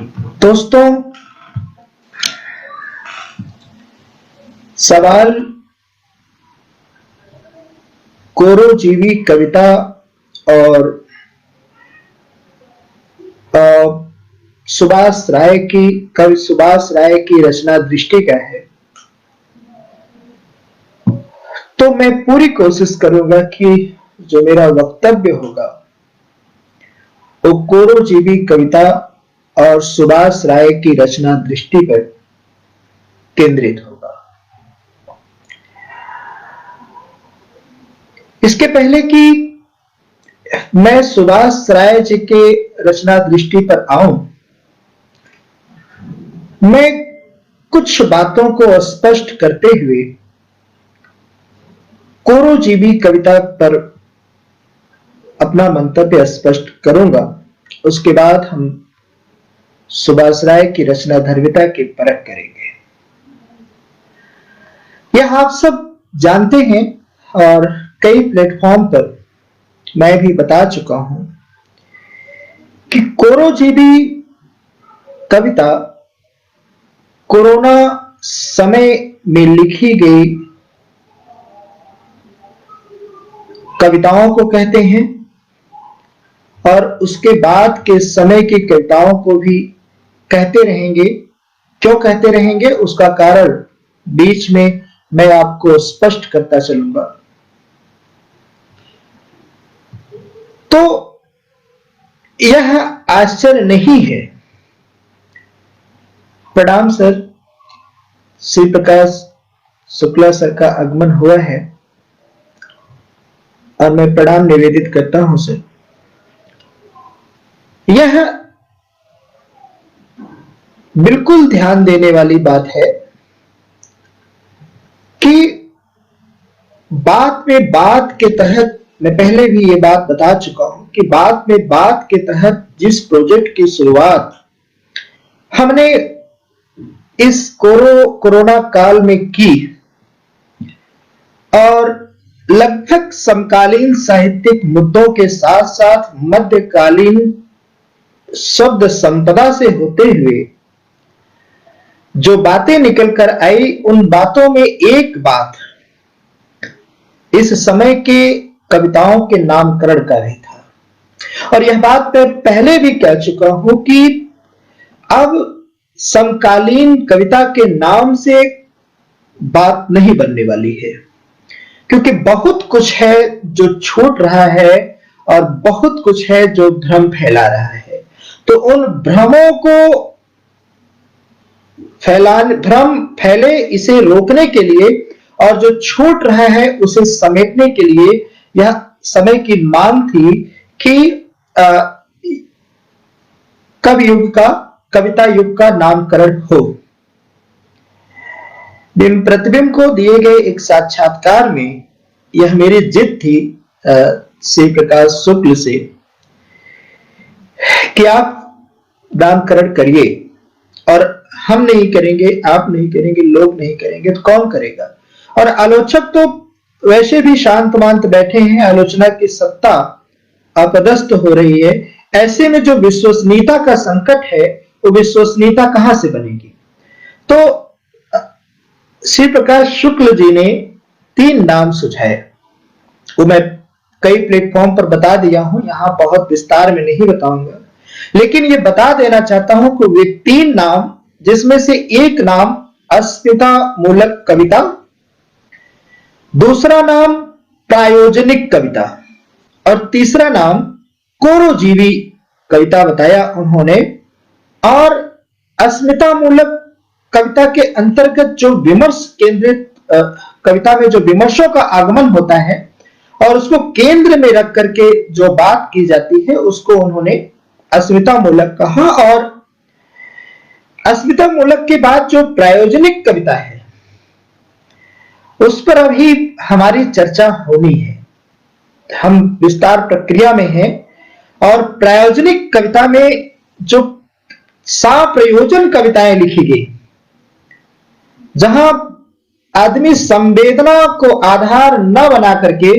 दोस्तों, सवाल कोरोजीवी कविता और कवि सुभाष राय की रचना दृष्टि का है। तो मैं पूरी कोशिश करूंगा कि जो मेरा वक्तव्य होगा वो कोरोजीवी कविता और सुभाष राय की रचना दृष्टि पर केंद्रित होगा। इसके पहले कि मैं सुभाष राय जी के रचना दृष्टि पर आऊं, मैं कुछ बातों को स्पष्ट करते हुए कोरोजीवी कविता पर अपना मंतव्य स्पष्ट करूंगा। उसके बाद हम सुभाष राय की रचना धर्मिता की परख करेंगे। यह आप सब जानते हैं और कई प्लेटफॉर्म पर मैं भी बता चुका हूं कि कोरोजीवी कविता कोरोना समय में लिखी गई कविताओं को कहते हैं और उसके बाद के समय की कविताओं को भी कहते रहेंगे। क्यों कहते रहेंगे उसका कारण बीच में मैं आपको स्पष्ट करता चलूंगा। तो यह आश्चर्य नहीं है। प्रणाम सर, श्री प्रकाश शुक्ला सर का आगमन हुआ है और मैं प्रणाम निवेदित करता हूं सर। यह बिल्कुल ध्यान देने वाली बात है कि बात में बात के तहत, मैं पहले भी ये बात बता चुका हूं कि बात में बात के तहत जिस प्रोजेक्ट की शुरुआत हमने इस कोरोना काल में की और लगभग समकालीन साहित्यिक मुद्दों के साथ साथ मध्यकालीन शब्द संपदा से होते हुए जो बातें निकल कर आई, उन बातों में एक बात इस समय के कविताओं के नामकरण का भी था। और यह बात मैं पहले भी कह चुका हूं कि अब समकालीन कविता के नाम से बात नहीं बनने वाली है, क्योंकि बहुत कुछ है जो छूट रहा है और बहुत कुछ है जो भ्रम फैला रहा है। तो उन भ्रमों को भ्रम फैले इसे रोकने के लिए और जो छूट रहा है उसे समेटने के लिए यह समय की मांग थी कि कविता युग का नामकरण हो। बिंब प्रतिबिंब को दिए गए एक साक्षात्कार में यह मेरी जिद थी श्री प्रकाश शुक्ल से कि आप नामकरण करिए, और हम नहीं करेंगे, आप नहीं करेंगे, लोग नहीं करेंगे तो कौन करेगा। और आलोचक तो वैसे भी शांत मांत बैठे हैं, आलोचना की सत्ता अपदस्थ हो रही है। ऐसे में जो विश्वसनीयता का संकट है वो विश्वसनीयता कहां से बनेगी। तो श्री प्रकाश शुक्ल जी ने 3 नाम सुझाए, वो मैं कई प्लेटफॉर्म पर बता दिया हूं, यहां बहुत विस्तार में नहीं बताऊंगा, लेकिन ये बता देना चाहता हूं कि वे 3 नाम, जिसमें से एक नाम अस्मिता मूलक कविता, दूसरा नाम प्रायोजनिक कविता और तीसरा नाम कोरोजीवी कविता बताया उन्होंने। और अस्मिता मूलक कविता के अंतर्गत जो विमर्श केंद्रित कविता में जो विमर्शों का आगमन होता है और उसको केंद्र में रख करके जो बात की जाती है उसको उन्होंने अस्मिता मूलक कहा। और अस्मिता मूलक के बाद जो प्रायोजनिक कविता है उस पर अभी हमारी चर्चा होनी है, हम विस्तार प्रक्रिया में हैं। और प्रायोजनिक कविता में जो साप्रयोजन कविताएं लिखी गई, जहां आदमी संवेदना को आधार न बना करके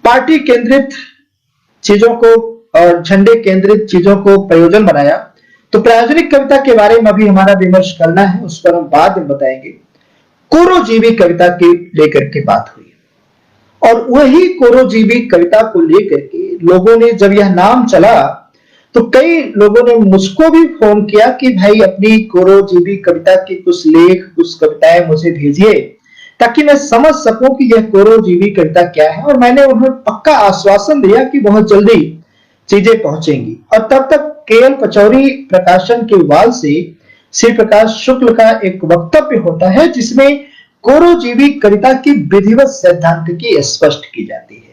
पार्टी केंद्रित चीजों को और झंडे केंद्रित चीजों को प्रयोजन बनाया। तो प्रायोजनिक कविता के बारे में अभी हमारा विमर्श करना है, उस पर हम बाद में बताएंगे। कोरोजीवी कविता के लेकर के बात हुई और वही कोरोजीवी कविता को लेकर के लोगों ने, जब यह नाम चला तो कई लोगों ने मुझको भी फोन किया कि भाई अपनी कोरोजीवी कविता के कुछ लेख, कुछ कविताएं मुझे भेजिए ताकि मैं समझ सकूं कि यह कोरोजीवी कविता क्या है। और मैंने उन्हें पक्का आश्वासन दिया कि बहुत जल्दी चीजें पहुंचेंगी। और तब तक केएल पचौरी प्रकाशन के वाल से श्री प्रकाश शुक्ल का एक वक्तव्य होता है जिसमें कोरोजीवी कविता की विधिवत सैद्धांतिकी स्पष्ट की जाती है।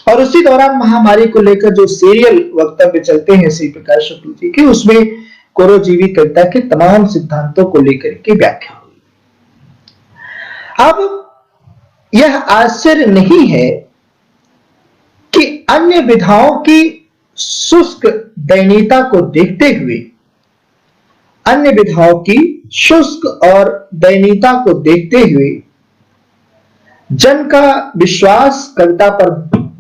और उसी दौरान महामारी को लेकर जो सीरियल वक्तव्य चलते हैं श्री प्रकाश शुक्ल जी के, उसमें कोरोजीवी कविता के तमाम सिद्धांतों को लेकर के व्याख्या हुई। अब यह आश्चर्य नहीं है कि अन्य विधाओं की शुष्क दयनीयता को देखते हुए, अन्य विधाओं की शुष्क और दयनीयता को देखते हुए जन का विश्वास कविता पर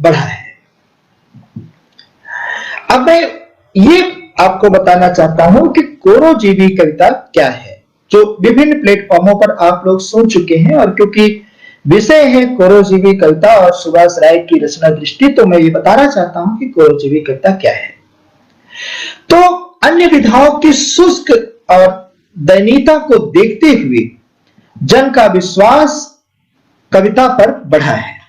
बढ़ा है। अब मैं ये आपको बताना चाहता हूं कि कोरोजीवी कविता क्या है, जो विभिन्न प्लेटफॉर्मों पर आप लोग सुन चुके हैं। और क्योंकि विषय है कोरोजीवी कविता और सुभाष राय की रचना दृष्टि, तो मैं ये बताना चाहता हूं कि कोरोजीवी कविता क्या है। तो अन्य विधाओं की शुष्क और दयनीयता को देखते हुए जन का विश्वास कविता पर बढ़ा है।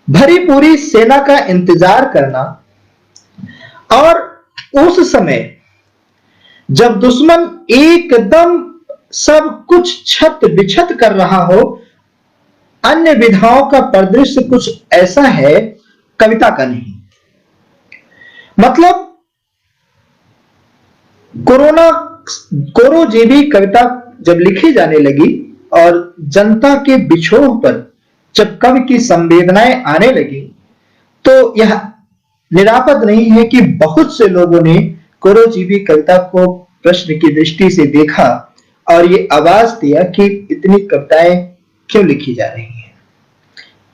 भरी पूरी सेना का इंतजार करना और उस समय जब दुश्मन एकदम सब कुछ छत बिछत कर रहा हो, अन्य विधाओं का परिदृश्य कुछ ऐसा है, कविता का नहीं। मतलब कोरोजीवी कविता जब लिखी जाने लगी और जनता के बिछोह पर जब कवि की संवेदनाएं आने लगी, तो यह निरापद नहीं है कि बहुत से लोगों ने कोरोजीवी कविता को प्रश्न की दृष्टि से देखा और ये आवाज दिया कि इतनी कविताएं क्यों लिखी जा रही हैं,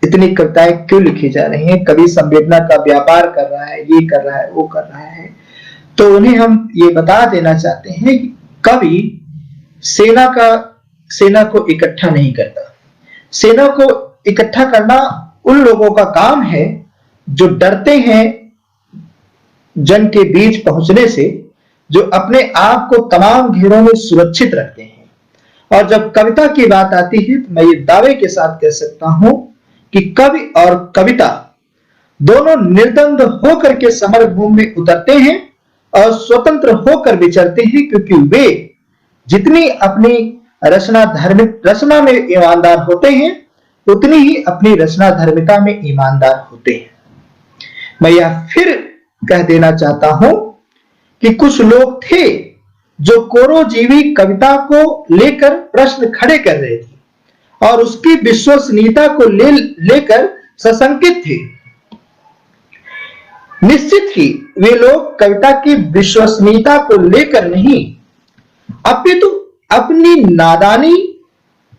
इतनी कविताएं क्यों लिखी जा रही हैं, कवि संवेदना का व्यापार कर रहा है, ये कर रहा है, वो कर रहा है। तो उन्हें हम ये बता देना चाहते हैं कि कवि सेना को इकट्ठा नहीं करता। सेना को इकट्ठा करना उन लोगों का काम है जो डरते हैं जन के बीच पहुंचने से, जो अपने आप को तमाम घेरों में सुरक्षित रखते हैं। और जब कविता की बात आती है तो मैं ये दावे के साथ कह सकता हूं कि कवि और कविता दोनों निर्द्वंद होकर के समरभूमि में उतरते हैं और स्वतंत्र होकर विचरते हैं, क्योंकि वे जितनी अपनी रचना में ईमानदार होते हैं उतनी ही अपनी रचना धर्मिता में ईमानदार होते हैं। मैं यह फिर कह देना चाहता हूं कि कुछ लोग थे जो कोरोजीवी कविता को लेकर प्रश्न खड़े कर रहे थे और उसकी विश्वसनीयता को लेकर सशंकित थे। निश्चित ही वे लोग कविता की विश्वसनीयता को लेकर नहीं, अपितु अपनी नादानी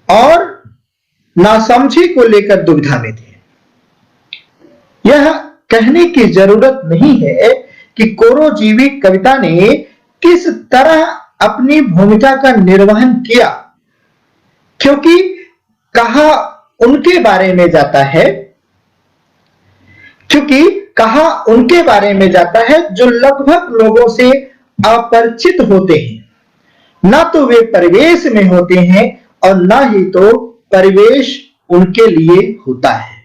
और नासमझी को लेकर दुविधा में थे। यह कहने की जरूरत नहीं है कि कोरोजीवी कविता ने किस तरह अपनी भूमिका का निर्वहन किया, क्योंकि कहा उनके बारे में जाता है जो लगभग लोगों से अपरिचित होते हैं, ना तो वे परिवेश में होते हैं और ना ही तो परिवेश उनके लिए होता है।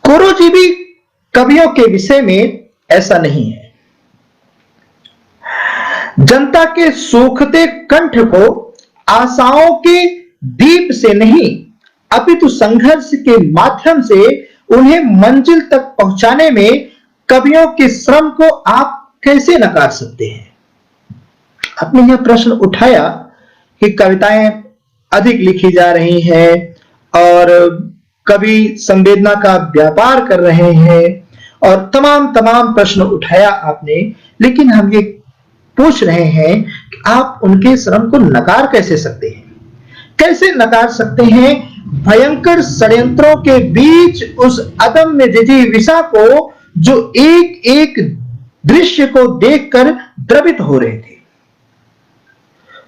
कोरोजीवी कवियों के विषय में ऐसा नहीं है। जनता के सूखते कंठ को आशाओं के दीप से नहीं, अपितु संघर्ष के माध्यम से उन्हें मंजिल तक पहुंचाने में कवियों के श्रम को आप कैसे नकार सकते हैं। आपने यह प्रश्न उठाया कि कविताएं अधिक लिखी जा रही हैं और कवि संवेदना का व्यापार कर रहे हैं और तमाम प्रश्न उठाया आपने, लेकिन हम ये पूछ रहे हैं कि आप उनके श्रम को नकार कैसे सकते हैं, कैसे नकार सकते हैं। भयंकर षड्यंत्रों के बीच उस अदम्य जिजीविषा को जो एक एक दृश्य को देखकर द्रवित हो रहे थे।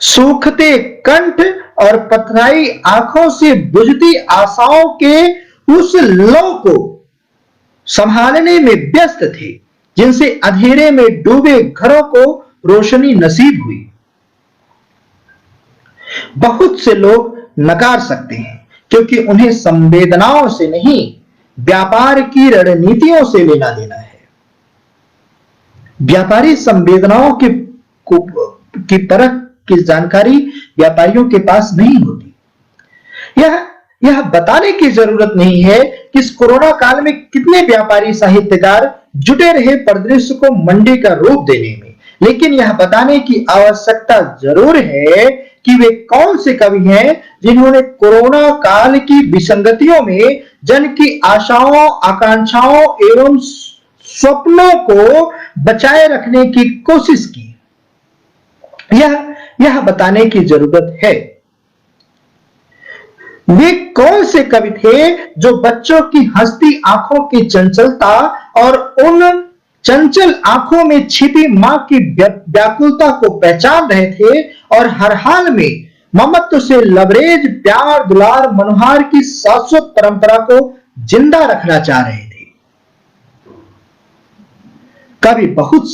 सूखते कंठ और पथराई आंखों से बुझती आशाओं के उस लौ को संभालने में व्यस्त थे, जिनसे अंधेरे में डूबे घरों को रोशनी नसीब हुई। बहुत से लोग नकार सकते हैं, क्योंकि उन्हें संवेदनाओं से नहीं, व्यापार की रणनीतियों से लेना देना है। व्यापारी संवेदनाओं की परख की जानकारी व्यापारियों के पास नहीं होती। यह बताने की जरूरत नहीं है कि इस कोरोना काल में कितने व्यापारी साहित्यकार जुटे रहे परिदृश्य को मंडी का रूप देने में, लेकिन यह बताने की आवश्यकता जरूर है कि वे कौन से कवि हैं जिन्होंने कोरोना काल की विसंगतियों में जन की आशाओं, आकांक्षाओं एवं स्वप्नों को बचाए रखने की कोशिश की। यह बताने की जरूरत है। वे कौन से कवि थे जो बच्चों की हंसती आंखों की चंचलता और उन चंचल आंखों में छिपी मां की व्याकुलता को पहचान रहे थे और हर हाल में ममत्व से लबरेज प्यार दुलार मनोहार की शाश्वत परंपरा को जिंदा रखना चाह रहे थे। कवि बहुत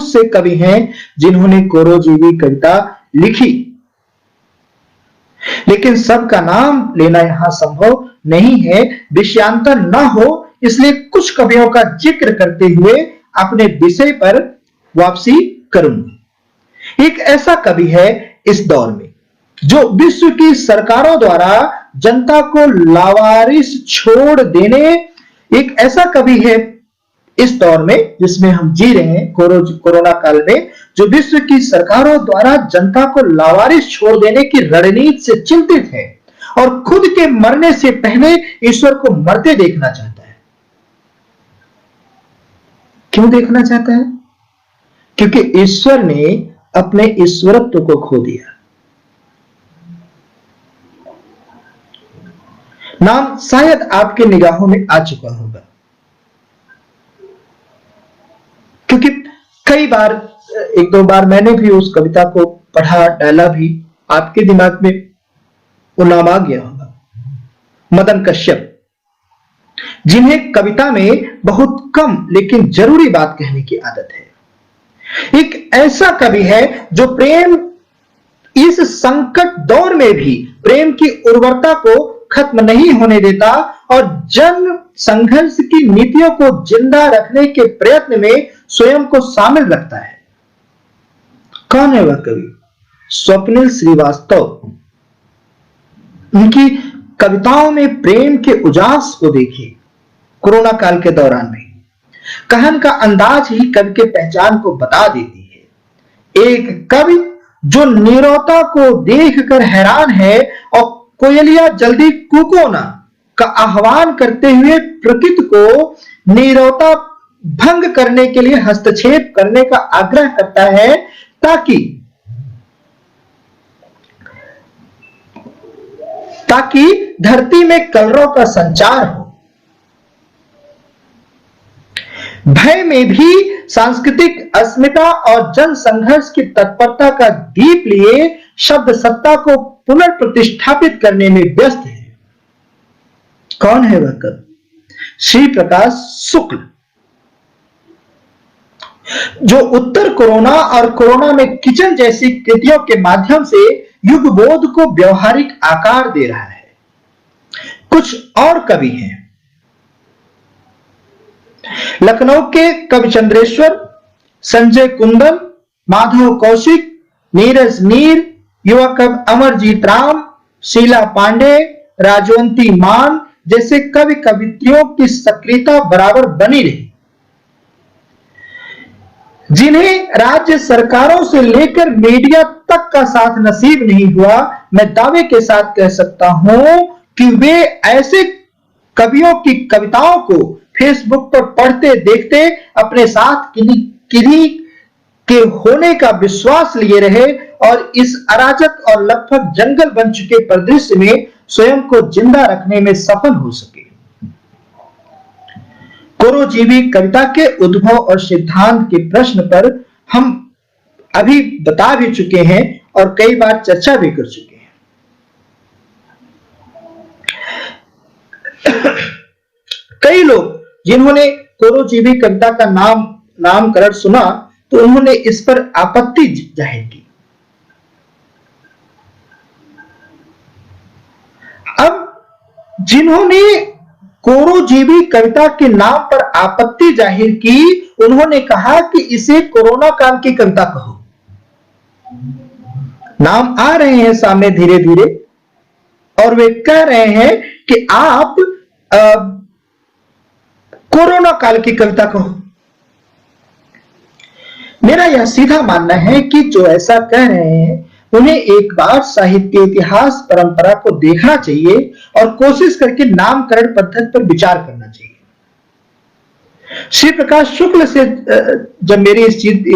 से कवि हैं जिन्होंने कोरोजीवी कविता लिखी, लेकिन सबका नाम लेना यहां संभव नहीं है। विषयांतर न हो, इसलिए कुछ कवियों का जिक्र करते हुए अपने विषय पर वापसी करूंगा। एक ऐसा कवि है इस दौर में जो विश्व की सरकारों द्वारा जनता को लावारिस छोड़ देने, एक ऐसा कवि है इस दौर में जिसमें हम जी रहे हैं, कोरोना काल में, जो विश्व की सरकारों द्वारा जनता को लावारिस छोड़ देने की रणनीति से चिंतित है और खुद के मरने से पहले ईश्वर को मरते देखना चाहता है। क्यों देखना चाहता है? क्योंकि ईश्वर ने अपने ईश्वरत्व को खो दिया। नाम शायद आपके निगाहों में आ चुका होगा, क्योंकि कई बार, एक दो बार मैंने भी उस कविता को पढ़ा, डाला भी, आपके दिमाग में वो नाम आ गया होगा। मदन कश्यप, जिन्हें कविता में बहुत कम लेकिन जरूरी बात कहने की आदत है। एक ऐसा कवि है जो प्रेम, इस संकट दौर में भी प्रेम की उर्वरता को खत्म नहीं होने देता और जन संघर्ष की नीतियों को जिंदा रखने के प्रयत्न में स्वयं को शामिल रखता है। कौन है वह कवि? स्वप्निल श्रीवास्तव। उनकी कविताओं में प्रेम के उजास को देखिए। कोरोना काल के दौरान भी कहन का अंदाज ही कवि के पहचान को बता देती है। एक कवि जो नीरवता को देखकर हैरान है और कोयलिया जल्दी कूको ना का आह्वान करते हुए प्रकृति को नीरवता भंग करने के लिए हस्तक्षेप करने का आग्रह करता है, ताकि धरती में कलरव का संचार हो। भय में भी सांस्कृतिक अस्मिता और जन संघर्ष की तत्परता का दीप लिए शब्द सत्ता को पुनर्प्रतिष्ठापित करने में व्यस्त है। कौन है वह कवि? श्री प्रकाश शुक्ल, जो उत्तर कोरोना और कोरोना में किचन जैसी कृतियों के माध्यम से युग बोध को व्यवहारिक आकार दे रहा है। कुछ और कवि हैं। लखनऊ के कवि चंद्रेश्वर, संजय कुंदन, माधव कौशिक, नीरज नीर, युवा कवि अमरजीत राम, शीला पांडे, राजवंती मान जैसे कवि कवित्रियों की सक्रियता बराबर बनी रही। जिन्हें राज्य सरकारों से लेकर मीडिया तक का साथ नसीब नहीं हुआ, मैं दावे के साथ कह सकता हूं कि वे ऐसे कवियों की कविताओं को फेसबुक पर पढ़ते देखते अपने साथ किन्हीं के होने का विश्वास लिए रहे और इस अराजक और लगभग जंगल बन चुके परिदृश्य में स्वयं को जिंदा रखने में सफल हो सके। कोरोजीवी कविता के उद्भव और सिद्धांत के प्रश्न पर हम अभी बता भी चुके हैं और कई बार चर्चा भी कर चुके हैं। कई लोग जिन्होंने कोरोजीवी कविता का नामकरण सुना तो उन्होंने इस पर आपत्ति जाहिर की। अब जिन्होंने कोरोजीवी कविता के नाम पर आपत्ति जाहिर की, उन्होंने कहा कि इसे कोरोना काल की कविता कहो। नाम आ रहे हैं सामने धीरे धीरे और वे कह रहे हैं कि आप कोरोना काल की कविता कहो। मेरा यह सीधा मानना है कि जो ऐसा कह रहे हैं उन्हें एक बार साहित्य इतिहास परंपरा को देखना चाहिए और कोशिश करके नामकरण पद्धति पर विचार करना चाहिए। श्री प्रकाश शुक्ल से जब मेरी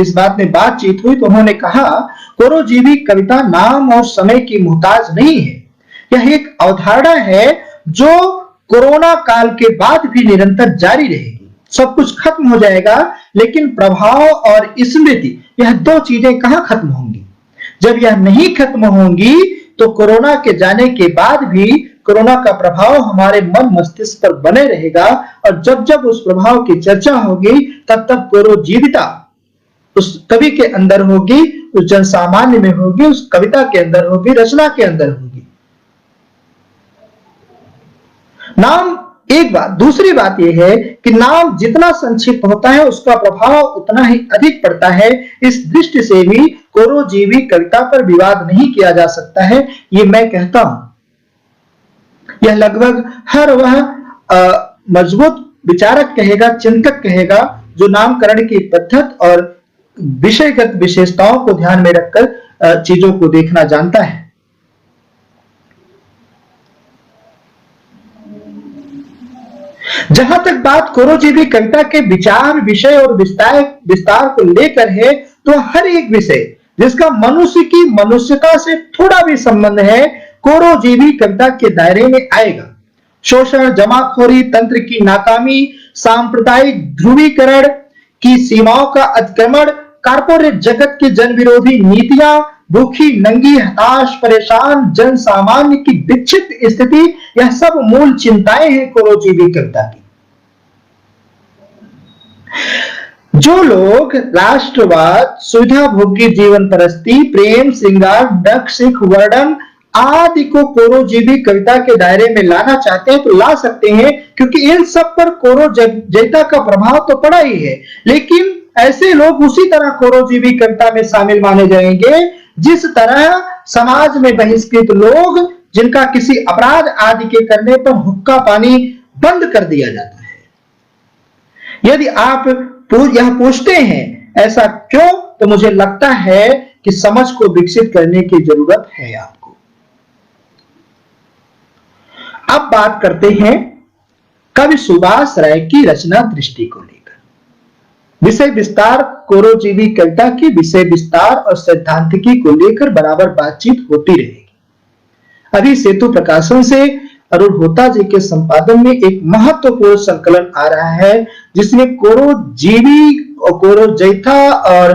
इस बात में बातचीत हुई तो उन्होंने कहा, कोरोजीवी कविता नाम और समय की मोहताज नहीं है। यह एक अवधारणा है जो कोरोना काल के बाद भी निरंतर जारी रहेगी। सब कुछ खत्म हो जाएगा लेकिन प्रभाव और स्मृति, यह दो चीजें कहां खत्म होंगी। जब यह नहीं खत्म होंगी तो कोरोना के जाने के बाद भी कोरोना का प्रभाव हमारे मन मस्तिष्क पर बने रहेगा और जब जब उस प्रभाव की चर्चा होगी तब तब कोरोजीविता उस कवि के अंदर होगी, उस जनसामान्य में होगी, उस कविता के अंदर होगी, रचना के अंदर होगी। नाम एक बात, दूसरी बात यह है कि नाम जितना संक्षिप्त होता है उसका प्रभाव उतना ही अधिक पड़ता है। इस दृष्टि से भी कोरोजीवी कविता पर विवाद नहीं किया जा सकता है, ये मैं कहता हूं। यह लगभग हर वह मजबूत विचारक कहेगा, चिंतक कहेगा जो नामकरण की पद्धति और विषयगत विशेषताओं को ध्यान में रखकर चीजों को देखना जानता है। जहां तक बात कोरोजीवी कविता के विचार, विषय और विस्तार को लेकर है तो हर एक विषय जिसका मनुष्य की मनुष्यता से थोड़ा भी संबंध है कोरोजीवी कविता के दायरे में आएगा। शोषण, जमाखोरी, तंत्र की नाकामी, सांप्रदायिक ध्रुवीकरण की सीमाओं का अतिक्रमण, कारपोरेट जगत के जन विरोधी नीतियां, भूखी, नंगी, हताश, परेशान जन सामान्य की विक्षिप्त स्थिति, यह सब मूल चिंताएं हैं कोरोजीवी कविता की। जो लोग राष्ट्रवाद, सुविधा भोगी जीवन परस्ती, प्रेम, श्रृंगार, नख, सिख, वर्णन आदि को कोरोजीवी कविता के दायरे में लाना चाहते हैं तो ला सकते हैं, क्योंकि इन सब पर कोरोजयिता का प्रभाव तो पड़ा ही है। लेकिन ऐसे लोग उसी तरह कोरोजीवी कविता में शामिल माने जाएंगे जिस तरह समाज में बहिष्कृत लोग जिनका किसी अपराध आदि के करने पर हुक्का पानी बंद कर दिया जाता है। यदि आप यह पूछते हैं ऐसा क्यों, तो मुझे लगता है कि समझ को विकसित करने की जरूरत है आपको। अब बात करते हैं कवि सुभाष राय की रचना दृष्टि को लेकर। विषय विस्तार, कोरोजीवी कविता की विषय विस्तार और सैद्धांतिकी को लेकर बराबर बातचीत होती रहेगी। अभी सेतु प्रकाशन से अरुण होता जी के संपादन में एक महत्वपूर्ण संकलन आ रहा है जिसमें कोरोजीवी और कोरोजयिता और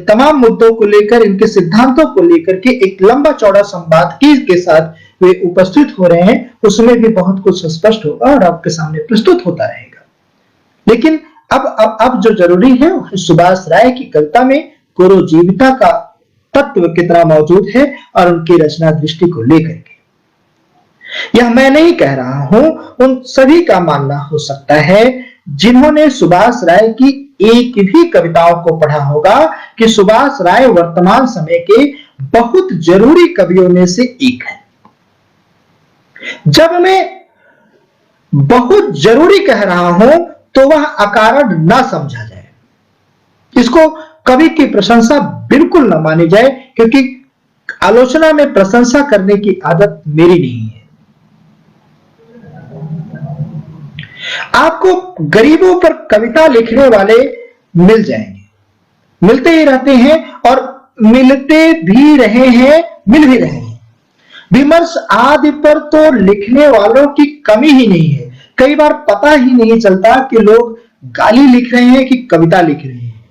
तमाम मुद्दों को लेकर, इनके सिद्धांतों को लेकर के एक लंबा चौड़ा संवाद के साथ वे उपस्थित हो रहे हैं। उसमें भी बहुत कुछ स्पष्ट होगा और आपके सामने प्रस्तुत होता रहेगा। लेकिन अब जो जरूरी है सुभाष राय की कविता में कोरोजीविता का तत्व कितना मौजूद है और उनकी रचना दृष्टि को लेकर के। यह मैं नहीं कह रहा हूं, उन सभी का मानना हो सकता है जिन्होंने सुभाष राय की एक भी कविताओं को पढ़ा होगा कि सुभाष राय वर्तमान समय के बहुत जरूरी कवियों में से एक है। जब मैं बहुत जरूरी कह रहा हूं तो वह अकारण ना समझा जाए, इसको कवि की प्रशंसा बिल्कुल न मानी जाए, क्योंकि आलोचना में प्रशंसा करने की आदत मेरी नहीं है। आपको गरीबों पर कविता लिखने वाले मिल जाएंगे, मिलते ही रहते हैं और मिलते भी रहे हैं, मिल भी रहे हैं। विमर्श आदि पर तो लिखने वालों की कमी ही नहीं है। कई बार पता ही नहीं चलता कि लोग गाली लिख रहे हैं कि कविता लिख रहे हैं,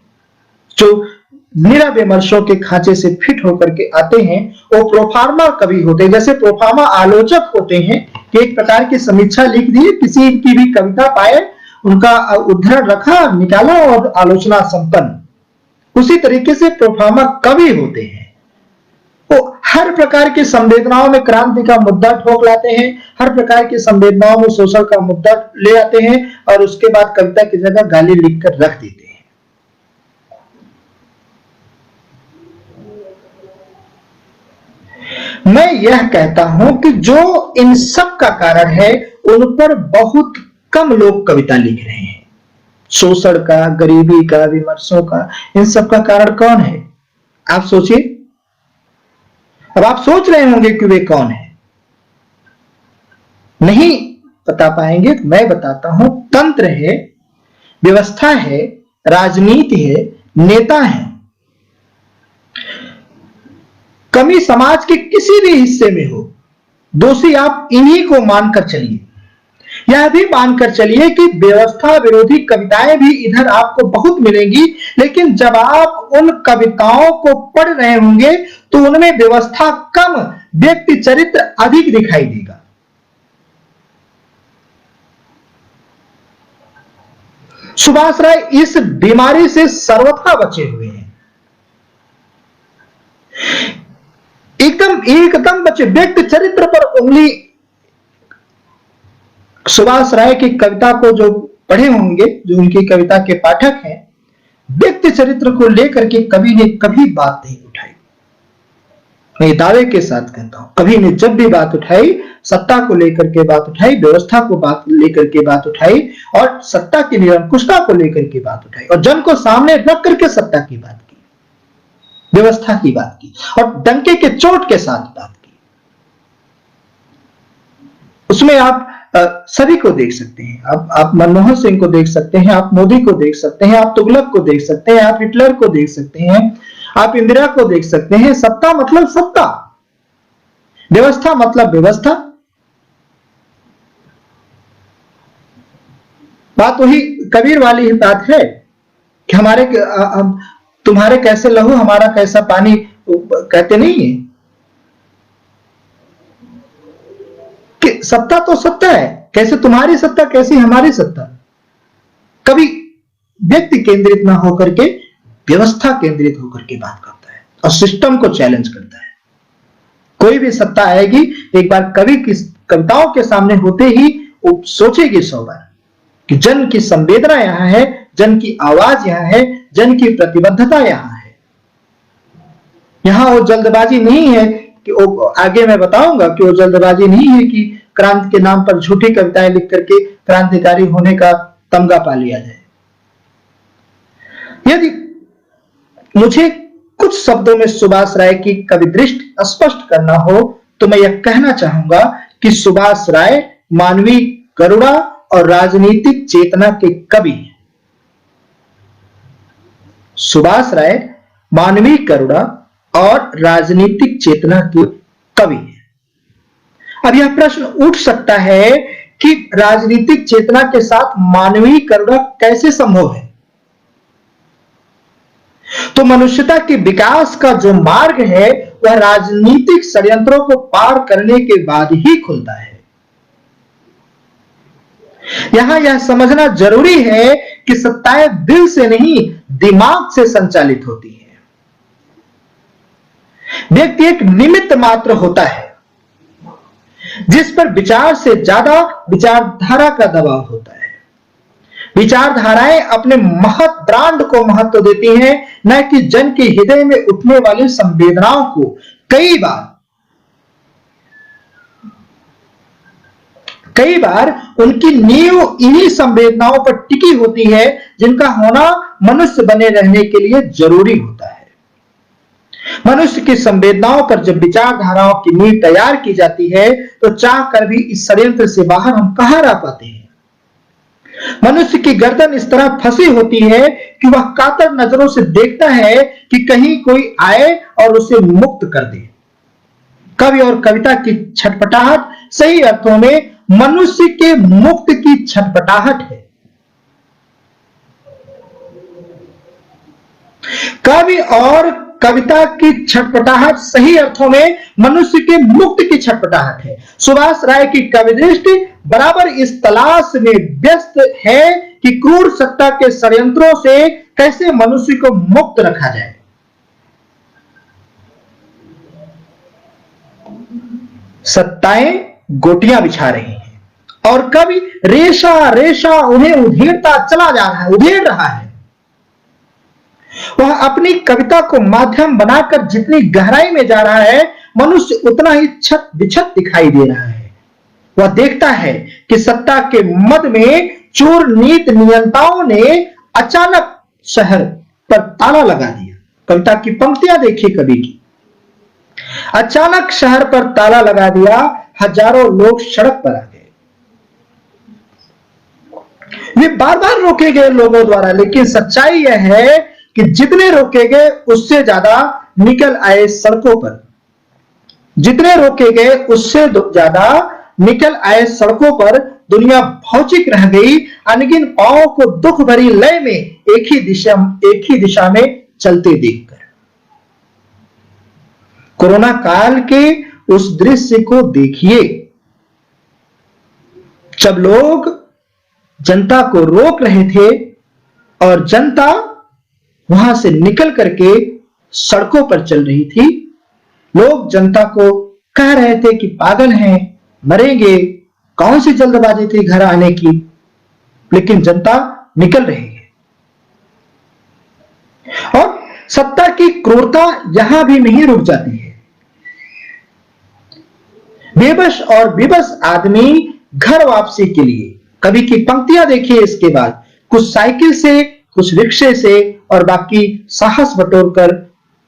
जो निराविमर्शों के खांचे से फिट होकर के आते हैं, वो प्रोफार्मा कवि होते हैं। जैसे प्रोफार्मा आलोचक होते हैं कि एक प्रकार की समीक्षा लिख दी, किसी की भी कविता पाए, उनका उद्धरण रखा, निकाला और आलोचना संपन्न। उसी तरीके से प्रोफार्मा कवि होते हैं, वो हर प्रकार की संवेदनाओं में क्रांति का मुद्दा ठोक लाते हैं, हर प्रकार की संवेदनाओं में शोषण का मुद्दा ले आते हैं और उसके बाद कविता की जगह गाली लिखकर रख देते हैं। मैं यह कहता हूं कि जो इन सब का कारण है, उन पर बहुत कम लोग कविता लिख रहे हैं। शोषण का, गरीबी का, विमर्शों का, इन सब का कारण कौन है? आप सोचिए। अब आप सोच रहे होंगे कि वे कौन है, नहीं बता पाएंगे तो मैं बताता हूं। तंत्र है, व्यवस्था है, राजनीति है, नेता है। कमी समाज के किसी भी हिस्से में हो, दोषी आप इन्हीं को मानकर चलिए। यह भी मानकर चलिए कि व्यवस्था विरोधी कविताएं भी इधर आपको बहुत मिलेंगी, लेकिन जब आप उन कविताओं को पढ़ रहे होंगे तो उनमें व्यवस्था कम, व्यक्ति चरित्र अधिक दिखाई देगा। सुभाष राय इस बीमारी से सर्वथा बचे हुए हैं, एकदम बचे। व्यक्ति चरित्र पर उंगली, सुभाष राय की कविता को जो पढ़े होंगे, जो उनकी कविता के पाठक हैं, व्यक्ति चरित्र को लेकर के कवि ने कभी बात नहीं उठाई। मैं दावे के साथ कहता हूं, कवि ने जब भी बात उठाई, सत्ता को लेकर के बात उठाई, व्यवस्था को बात लेकर के बात उठाई और सत्ता की निरंकुशता को लेकर के बात उठाई और जन को सामने रख करके सत्ता की बात की, व्यवस्था की बात की और डंके के चोट के साथ बात की। उसमें आप सभी को देख सकते हैं। आप मनमोहन सिंह को देख सकते हैं, आप मोदी को देख सकते हैं, आप तुगलक को देख सकते हैं, आप हिटलर को देख सकते हैं, आप इंदिरा को देख सकते हैं। सत्ता मतलब सत्ता, व्यवस्था मतलब व्यवस्था। बात वही कबीर वाली ही बात है कि हमारे तुम्हारे कैसे लहू हमारा कैसा पानी, कहते नहीं है कि सत्ता तो सत्ता है, कैसे तुम्हारी सत्ता कैसी हमारी सत्ता। कभी व्यक्ति केंद्रित ना होकर के व्यवस्था केंद्रित होकर के बात करता है और सिस्टम को चैलेंज करता है। कोई भी सत्ता आएगी, एक बार कवि की कविताओं के सामने होते ही वो सोचेगी 100 बार कि जन की संवेदना यहां है, जन की आवाज यहां है, जन की प्रतिबद्धता यहां है। यहां वो जल्दबाजी नहीं है कि वो, आगे मैं बताऊंगा कि वो जल्दबाजी नहीं है कि क्रांति के नाम पर झूठी कविताएं लिख करके क्रांतिकारी होने का तमगा पा लिया जाए। यदि मुझे कुछ शब्दों में सुभाष राय की कवि दृष्टि स्पष्ट करना हो तो मैं यह कहना चाहूंगा कि सुभाष राय मानवीय करुणा और राजनीतिक चेतना के कवि हैं। सुभाष राय मानवीय करुणा और राजनीतिक चेतना के कवि हैं। अब यह प्रश्न उठ सकता है कि राजनीतिक चेतना के साथ मानवीय करुणा कैसे संभव है? तो मनुष्यता के विकास का जो मार्ग है वह राजनीतिक षड्यंत्रों को पार करने के बाद ही खुलता है। यहां यह समझना जरूरी है कि सत्ताएं दिल से नहीं, दिमाग से संचालित होती है। व्यक्ति एक निमित्त मात्र होता है जिस पर विचार से ज्यादा विचारधारा का दबाव होता है। विचारधाराएं अपने महत ब्रांड को महत्व देती हैं, न कि जन के हृदय में उठने वाली संवेदनाओं को। कई बार उनकी नींव इन्हीं संवेदनाओं पर टिकी होती है जिनका होना मनुष्य बने रहने के लिए जरूरी होता है। मनुष्य की संवेदनाओं पर जब विचारधाराओं की नींव तैयार की जाती है तो चाह कर भी इस षड्यंत्र से बाहर हम कहां रह पाते हैं। मनुष्य की गर्दन इस तरह फंसी होती है कि वह कातर नजरों से देखता है कि कहीं कोई आए और उसे मुक्त कर दे। कवि और कविता की छटपटाहट सही अर्थों में मनुष्य के मुक्त की छटपटाहट है। कवि और कविता की छटपटाहट सही अर्थों में मनुष्य के मुक्त की छटपटाहट है। सुभाष राय की कवि दृष्टि बराबर इस तलाश में व्यस्त है कि क्रूर सत्ता के षड्यंत्रों से कैसे मनुष्य को मुक्त रखा जाए। सत्ताएं गोटियां बिछा रही हैं और कवि रेशा रेशा उन्हें उधेड़ता चला जा रहा है, उधेड़ रहा है। वह अपनी कविता को माध्यम बनाकर जितनी गहराई में जा रहा है, मनुष्य उतना ही छत बिछत दिखाई दे रहा है। वह देखता है कि सत्ता के मद में चोर नीति नियंताओं ने अचानक शहर पर ताला लगा दिया। कविता की पंक्तियां देखिए कवि की। अचानक शहर पर ताला लगा दिया, हजारों लोग सड़क पर आ गए। वे बार बार रोके गए लोगों द्वारा, लेकिन सच्चाई यह है कि जितने रोके गए उससे ज्यादा निकल आए सड़कों पर। जितने रोके गए उससे ज्यादा निकल आए सड़कों पर। दुनिया भौचिक रह गई, अनगिन पांवों को दुख भरी लय में एक ही दिशा में चलते देखकर। कोरोना काल के उस दृश्य को देखिए, जब लोग जनता को रोक रहे थे और जनता वहां से निकल करके सड़कों पर चल रही थी। लोग जनता को कह रहे थे कि पागल हैं, मरेंगे, कौन सी जल्दबाजी थी घर आने की, लेकिन जनता निकल रही है। और सत्ता की क्रूरता यहां भी नहीं रुक जाती है। बेबस और विवश आदमी घर वापसी के लिए, कवि की पंक्तियां देखिए इसके बाद, कुछ साइकिल से, कुछ रिक्शे से और बाकी साहस बटोरकर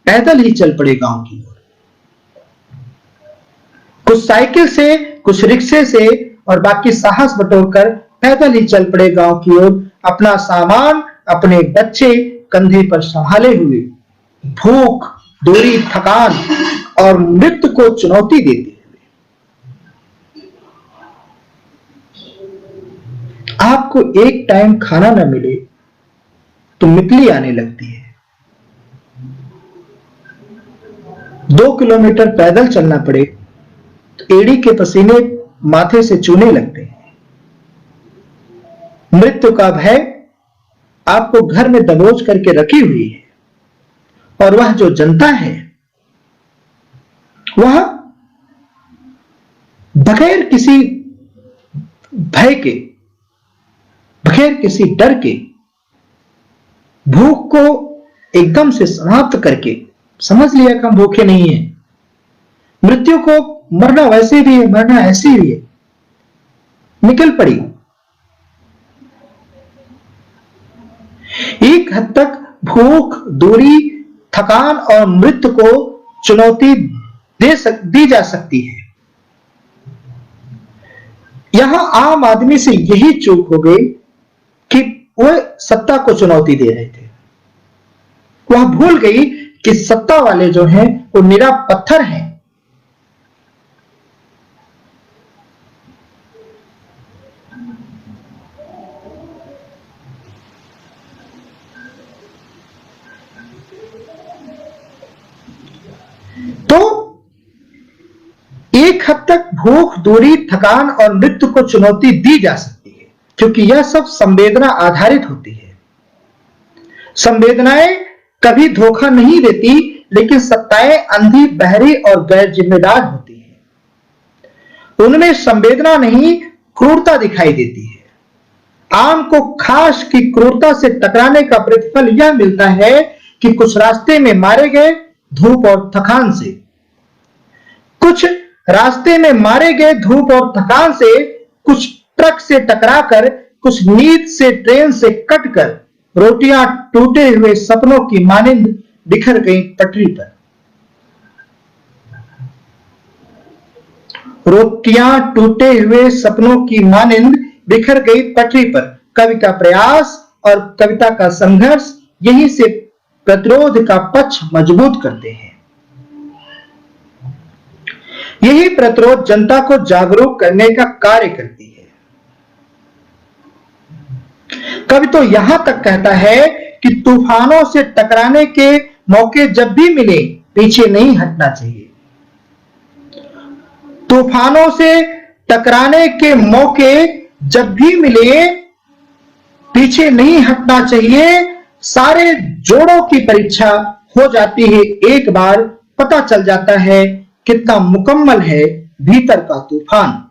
पैदल ही चल पड़े गांव की ओर। कुछ साइकिल से, कुछ रिक्शे से और बाकी साहस बटोरकर पैदल ही चल पड़े गांव की ओर, अपना सामान, अपने बच्चे कंधे पर संभाले हुए, भूख, दूरी, थकान और मृत्यु को चुनौती देते हुए। आपको एक टाइम खाना न मिले तो मितली आने लगती है। 2 किलोमीटर पैदल चलना पड़े तो एड़ी के पसीने माथे से चूने लगते हैं। मृत्यु का भय आपको घर में दबोच करके रखी हुई है, और वह जो जनता है वह बगैर किसी भय के, बगैर किसी डर के, भूख को एकदम से समाप्त करके समझ लिया कि हम भूखे नहीं हैं, मृत्यु को मरना वैसे भी है, मरना ऐसे भी है, निकल पड़ी। एक हद तक भूख, दूरी, थकान और मृत्यु को चुनौती दी जा सकती है। यहां आम आदमी से यही चूक हो गई कि वह सत्ता को चुनौती दे रहे थे। वह भूल गई कि सत्ता वाले जो हैं वो निरा पत्थर हैं। तो एक हद तक भूख, दूरी, थकान और मृत्यु को चुनौती दी जा सकती है, क्योंकि यह सब संवेदना आधारित होती है। संवेदनाएं कभी धोखा नहीं देती, लेकिन सत्ताएं अंधी, बहरी और गैर जिम्मेदार होती हैं। उनमें संवेदना नहीं, क्रूरता दिखाई देती है। आम को खास की क्रूरता से टकराने का प्रतिफल यह मिलता है कि कुछ रास्ते में मारे गए धूप और थकान से, कुछ रास्ते में मारे गए धूप और थकान से, कुछ ट्रक से टकराकर, कुछ नींद से, ट्रेन से कटकर, रोटियां टूटे हुए सपनों की मानिंद बिखर गई पटरी पर। रोटियां टूटे हुए सपनों की मानिंद बिखर गई पटरी पर। कवि का प्रयास और कविता का संघर्ष यहीं से प्रतिरोध का पक्ष मजबूत करते हैं। यही प्रतिरोध जनता को जागरूक करने का कार्य करती है। कवि तो यहां तक कहता है कि तूफानों से टकराने के मौके जब भी मिले पीछे नहीं हटना चाहिए। तूफानों से टकराने के मौके जब भी मिले पीछे नहीं हटना चाहिए। सारे जोड़ों की परीक्षा हो जाती है, एक बार पता चल जाता है कितना मुकम्मल है भीतर का तूफान।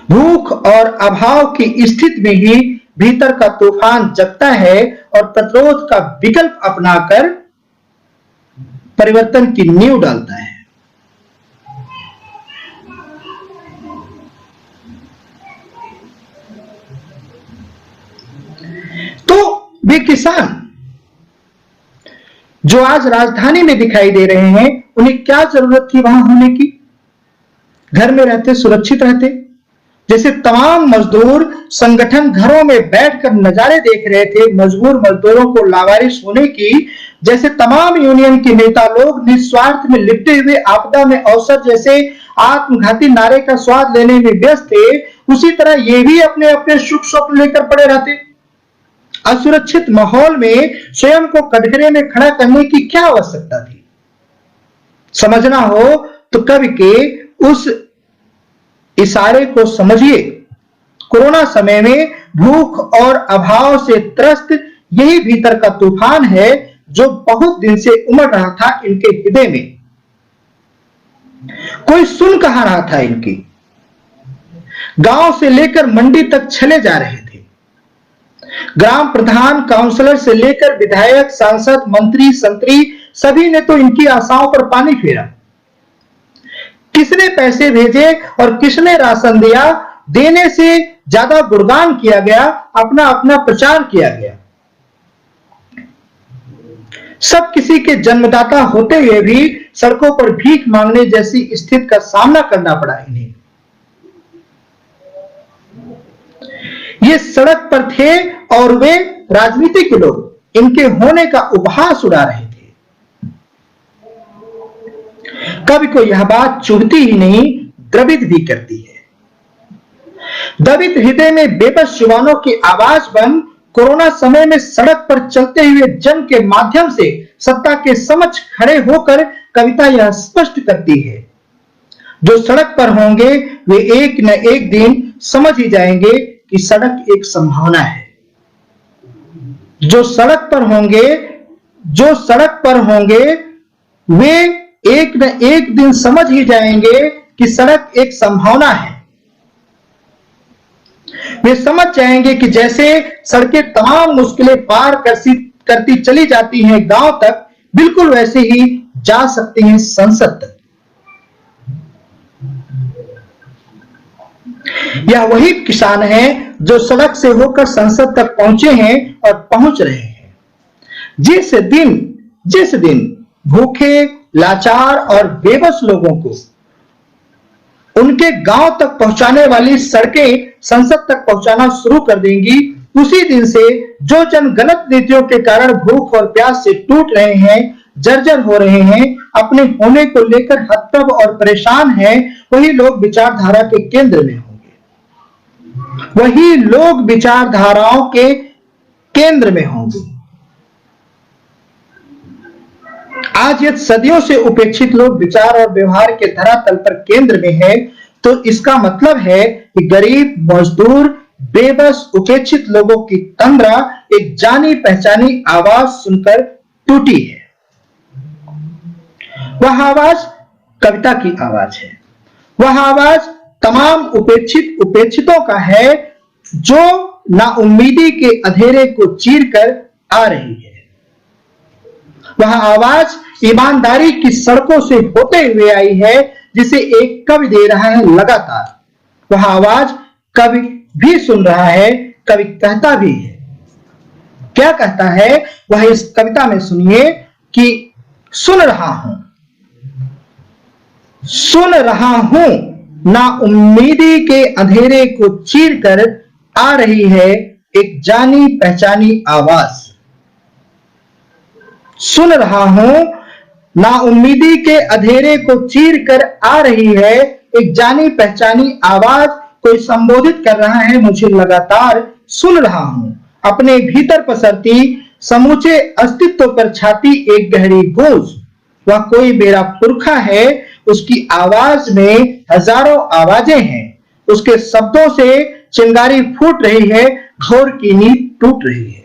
भूख और अभाव की स्थिति में ही भीतर का तूफान जगता है और प्रतिरोध का विकल्प अपनाकर परिवर्तन की नींव डालता है। तो वे किसान जो आज राजधानी में दिखाई दे रहे हैं, उन्हें क्या जरूरत थी वहां होने की? घर में रहते सुरक्षित रहते। जैसे तमाम मजदूर संगठन घरों में बैठकर नजारे देख रहे थे मजबूर मजदूरों को लावारिस होने की, जैसे तमाम यूनियन के नेता लोग निस्वार्थ में लिपटे हुए आपदा में अवसर जैसे आत्मघाती नारे का स्वाद लेने में व्यस्त थे, उसी तरह ये भी अपने अपने सुख स्वप्न लेकर पड़े रहते। असुरक्षित माहौल में स्वयं को कटघरे में खड़ा करने की क्या आवश्यकता थी? समझना हो तो कवि के उस इशारे को समझिए। कोरोना समय में भूख और अभाव से त्रस्त यही भीतर का तूफान है जो बहुत दिन से उमड़ रहा था इनके हृदय में। कोई सुन कहां रहा था इनकी। गांव से लेकर मंडी तक चले जा रहे थे। ग्राम प्रधान, काउंसलर से लेकर विधायक, सांसद, मंत्री, संतरी सभी ने तो इनकी आशाओं पर पानी फेरा। किसने पैसे भेजे और किसने राशन दिया, देने से ज्यादा गुणगान किया गया, अपना अपना प्रचार किया गया। सब किसी के जन्मदाता होते हुए भी सड़कों पर भीख मांगने जैसी स्थिति का सामना करना पड़ा इन्हें। ये सड़क पर थे और वे राजनीति के लोग इनके होने का उपहास उड़ा रहे थे। कवि को यह बात चुभती ही नहीं, द्रवित भी करती है। दबित हृदय में बेबस युवाओं की आवाज बन कोरोना समय में सड़क पर चलते हुए जन के माध्यम से सत्ता के समक्ष खड़े होकर कविता यह स्पष्ट करती है, जो सड़क पर होंगे वे एक न एक दिन समझ ही जाएंगे कि सड़क एक संभावना है। जो सड़क पर होंगे वे एक न एक दिन समझ ही जाएंगे कि सड़क एक संभावना है। वे समझ जाएंगे कि जैसे सड़कें तमाम मुश्किलें पार करती चली जाती हैं गांव तक, बिल्कुल वैसे ही जा सकती हैं संसद तक। यह वही किसान हैं जो सड़क से होकर संसद तक पहुंचे हैं और पहुंच रहे हैं। जिस दिन भूखे, लाचार और बेबस लोगों को उनके गांव तक पहुंचाने वाली सड़कें संसद तक पहुंचाना शुरू कर देंगी, उसी दिन से जो जन गलत नीतियों के कारण भूख और प्यास से टूट रहे हैं, जर्जर हो रहे हैं, अपने होने को लेकर हतप्रभ और परेशान हैं, वही लोग विचारधारा के केंद्र में होंगे। वही लोग विचारधाराओं के केंद्र में होंगे। आज यदि सदियों से उपेक्षित लोग विचार और व्यवहार के धरातल पर केंद्र में है, तो इसका मतलब है कि गरीब, मजदूर, बेबस, उपेक्षित लोगों की तंद्रा एक जानी पहचानी आवाज सुनकर टूटी है। वह आवाज कविता की आवाज है। वह आवाज तमाम उपेक्षितों का है, जो नाउम्मीदी के अंधेरे को चीरकर आ रही है। वह आवाज ईमानदारी की सड़कों से होते हुए आई है, जिसे एक कवि दे रहा है लगातार। वह आवाज कवि भी सुन रहा है, कवि कहता भी है। क्या कहता है वह इस कविता में सुनिए कि सुन रहा हूं ना उम्मीदी के अंधेरे को चीरकर आ रही है एक जानी पहचानी आवाज। सुन रहा हूं ना उम्मीदी के अंधेरे को चीरकर आ रही है एक जानी पहचानी आवाज। कोई संबोधित कर रहा है मुझे लगातार, सुन रहा हूं। अपने भीतर पसरती समूचे अस्तित्व पर छाती एक गहरी गूंज। वह कोई मेरा पुरखा है, उसकी आवाज में हजारों आवाजें हैं। उसके शब्दों से चिंगारी फूट रही है, घोर की नींद टूट रही है।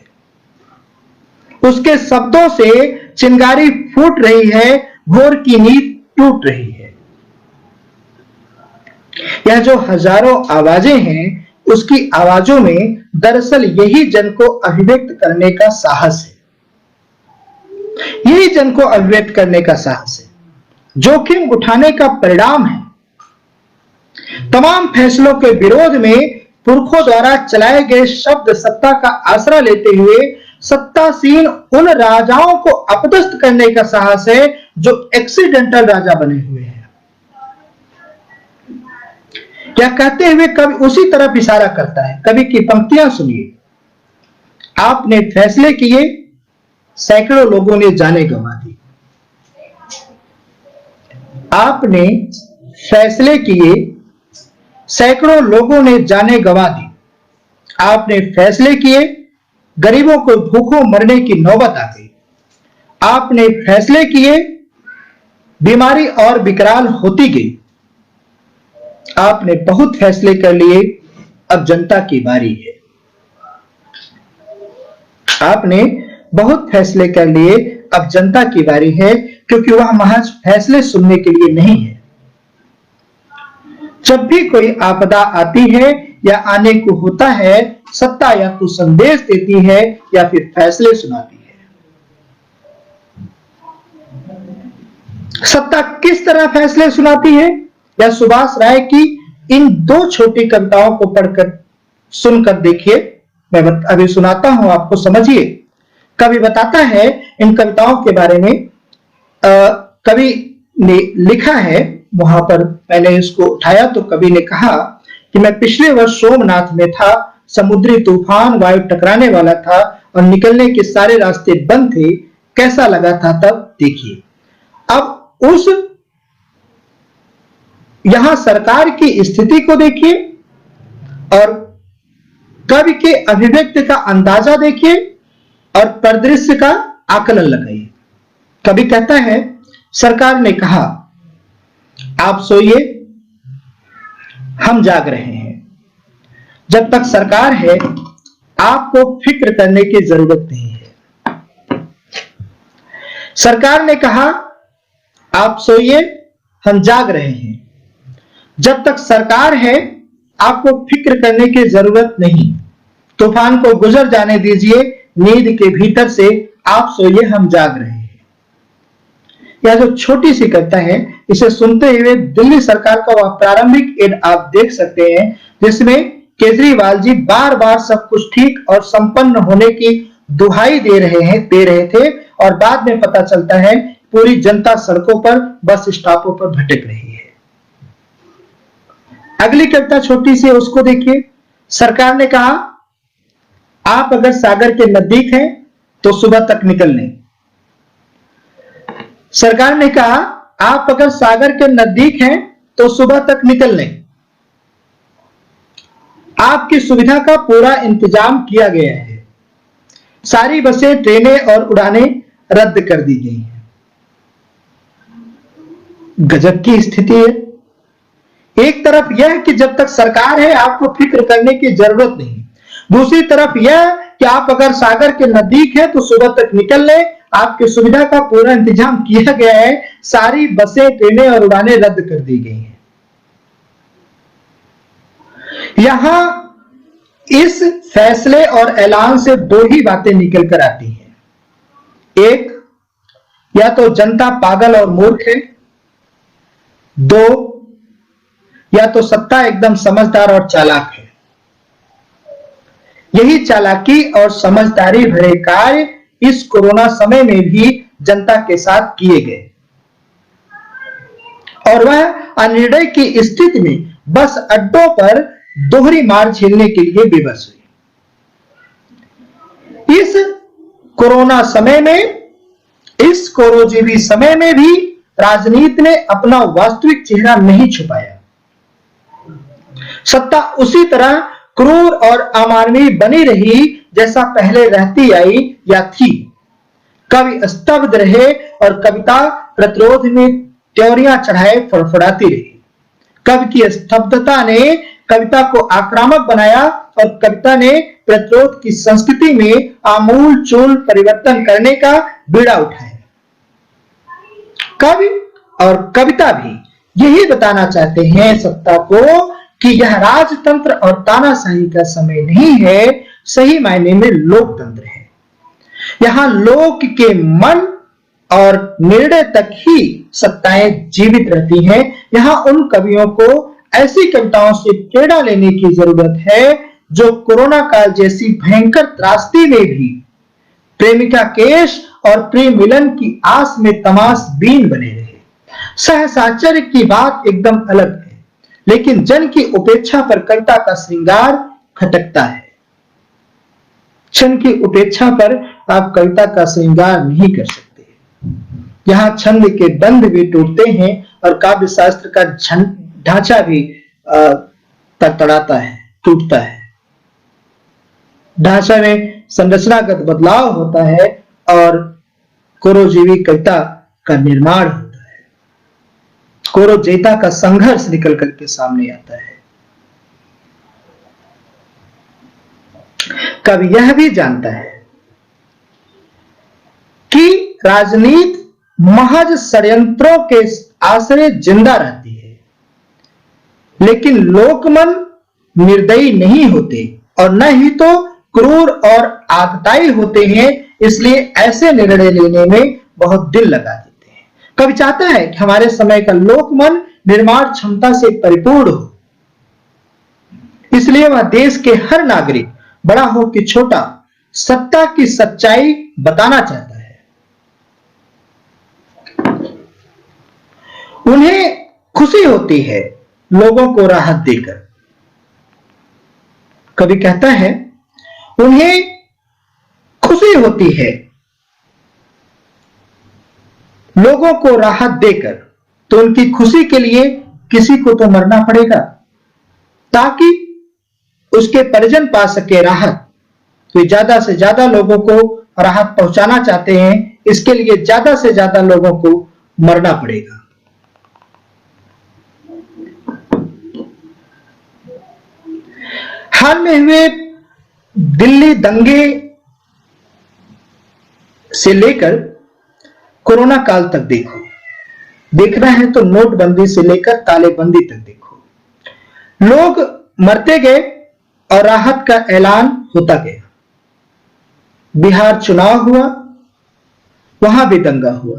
उसके शब्दों से चिंगारी फूट रही है, घोर की नींद टूट रही है। यह जो हजारों आवाजें हैं, उसकी आवाजों में दरअसल यही जन को अभिव्यक्त करने का साहस है। यही जन को अभिव्यक्त करने का साहस है, जोखिम उठाने का परिणाम है। तमाम फैसलों के विरोध में पुरखों द्वारा चलाए गए शब्द सत्ता का आसरा लेते हुए सत्तासीन उन राजाओं को अपदस्थ करने का साहस है जो एक्सीडेंटल राजा बने हुए हैं। यह कहते हुए कवि उसी तरफ इशारा करता है। कवि की पंक्तियां सुनिए। आपने फैसले किए, सैकड़ों लोगों ने जाने गंवा दी। आपने फैसले किए, सैकड़ों लोगों ने जाने गंवा दी। आपने फैसले किए, गरीबों को भूखों मरने की नौबत आ गई। आपने फैसले किए, बीमारी और विकराल होती गई। आपने बहुत फैसले कर लिए, अब जनता की बारी है। आपने बहुत फैसले कर लिए, अब जनता की बारी है, क्योंकि वह महज फैसले सुनने के लिए नहीं है। जब भी कोई आपदा आती है या आने को होता है, सत्ता या तो संदेश देती है या फिर फैसले सुनाती है। सत्ता किस तरह फैसले सुनाती है, या सुभाष राय की इन दो छोटी कविताओं को पढ़कर सुनकर देखिए। मैं अभी सुनाता हूं, आपको समझिए। कवि बताता है इन कविताओं के बारे में। कवि ने लिखा है, वहां पर मैंने इसको उठाया तो कवि ने कहा कि मैं पिछले वर्ष सोमनाथ में था, समुद्री तूफान, वायु टकराने वाला था और निकलने के सारे रास्ते बंद थे। कैसा लगा था तब देखिए। अब उस यहां सरकार की स्थिति को देखिए और कवि के अभिव्यक्ति का अंदाजा देखिए और परिदृश्य का आकलन लगाइए। कवि कहता है, सरकार ने कहा आप सोइए, हम जाग रहे हैं। जब तक सरकार है आपको फिक्र करने की जरूरत नहीं है। सरकार ने कहा आप सोइए, हम जाग रहे हैं। जब तक सरकार है आपको फिक्र करने की जरूरत नहीं। तूफान को गुजर जाने दीजिए, नींद के भीतर से आप सोइए, हम जाग रहे हैं। यह जो छोटी सी कविता है, इसे सुनते हुए दिल्ली सरकार का वह प्रारंभिक एड आप देख सकते हैं, जिसमें केजरीवाल जी बार बार सब कुछ ठीक और संपन्न होने की दुहाई दे रहे थे और बाद में पता चलता है पूरी जनता सड़कों पर, बस स्टॉपों पर भटक रही है। अगली कविता छोटी सी, उसको देखिए। सरकार ने कहा आप अगर सागर के नजदीक हैं तो सुबह तक निकल लें। सरकार ने कहा आप अगर सागर के नजदीक हैं तो सुबह तक निकल लें। आपकी सुविधा का पूरा इंतजाम किया गया है। सारी बसें, ट्रेनें और उड़ानें रद्द कर दी गई हैं। गजब की स्थिति है। एक तरफ यह कि जब तक सरकार है आपको फिक्र करने की जरूरत नहीं, दूसरी तरफ यह कि आप अगर सागर के नजदीक हैं तो सुबह तक निकल लें, आपकी सुविधा का पूरा इंतजाम किया गया है, सारी बसें, ट्रेनें और उड़ानें रद्द कर दी गई हैं। यहां इस फैसले और ऐलान से दो ही बातें निकल कर आती हैं। एक, या तो जनता पागल और मूर्ख है। दो, या तो सत्ता एकदम समझदार और चालाक है। यही चालाकी और समझदारी भरे कार्य इस कोरोना समय में भी जनता के साथ किए गए और वह अनिर्णय की स्थिति में बस अड्डों पर दोहरी मार झेलने के लिए विवश हुई। इस कोरोना समय में, इस कोरोजीवी समय में भी राजनीति ने अपना वास्तविक चेहरा नहीं छुपाया। सत्ता उसी तरह क्रूर और अमानवीय बनी रही जैसा पहले रहती आई या थी। कवि स्तब्ध रहे और कविता प्रतिरोध में त्योरियां चढ़ाए फड़फड़ाती रही। कवि की स्तब्धता ने कविता को आक्रामक बनाया और कविता ने प्रतिरोध की संस्कृति में आमूल चूल परिवर्तन करने का बीड़ा उठाया। कवि और कविता भी यही बताना चाहते हैं सत्ता को कि यह राजतंत्र और तानाशाही का समय नहीं है, सही मायने में लोकतंत्र है। यहां लोक के मन और निर्णय तक ही सत्ताएं जीवित रहती हैं। यहां उन कवियों को ऐसी कविताओं से प्रेरणा लेने की जरूरत है जो कोरोना काल जैसी भयंकर त्रासदी में भी प्रेमिका केश और प्रेम मिलन की आस में तमाशबीन बने रहे। सहसाचर्य की बात एकदम अलग है, लेकिन जन की उपेक्षा पर कविता का श्रृंगार खटकता है। क्षण की उपेक्षा पर आप कविता का श्रृंगार नहीं कर सकते। यहां छंद के बंध भी टूटते हैं और काव्य शास्त्र का ढांचा भी तड़तड़ाता है, टूटता है। ढांचा में संरचनागत बदलाव होता है और कोरोजीवी कविता का निर्माण होता है। कोरोजेता का संघर्ष निकल करके सामने आता है। कवि यह भी जानता है कि राजनीति महज षड्यंत्रों के आश्रय जिंदा रहती है, लेकिन लोकमन निर्दयी नहीं होते और न ही तो क्रूर और आतताई होते हैं, इसलिए ऐसे निर्णय लेने में बहुत दिल लगा देते हैं। कवि चाहता है कि हमारे समय का लोकमन निर्माण क्षमता से परिपूर्ण हो, इसलिए वह देश के हर नागरिक, बड़ा हो कि छोटा, सत्ता की सच्चाई बताना चाहता है। उन्हें खुशी होती है लोगों को राहत देकर। कवि कहता है उन्हें खुशी होती है लोगों को राहत देकर, तो उनकी खुशी के लिए किसी को तो मरना पड़ेगा ताकि उसके परिजन पा सके राहत। तो ज्यादा से ज्यादा लोगों को राहत पहुंचाना चाहते हैं, इसके लिए ज्यादा से ज्यादा लोगों को मरना पड़ेगा। हाल में हुए दिल्ली दंगे से लेकर कोरोना काल तक देखो, देखना है तो नोटबंदी से लेकर तालेबंदी तक देखो। लोग मरते गए और राहत का ऐलान होता गया। बिहार चुनाव हुआ, वहां भी दंगा हुआ,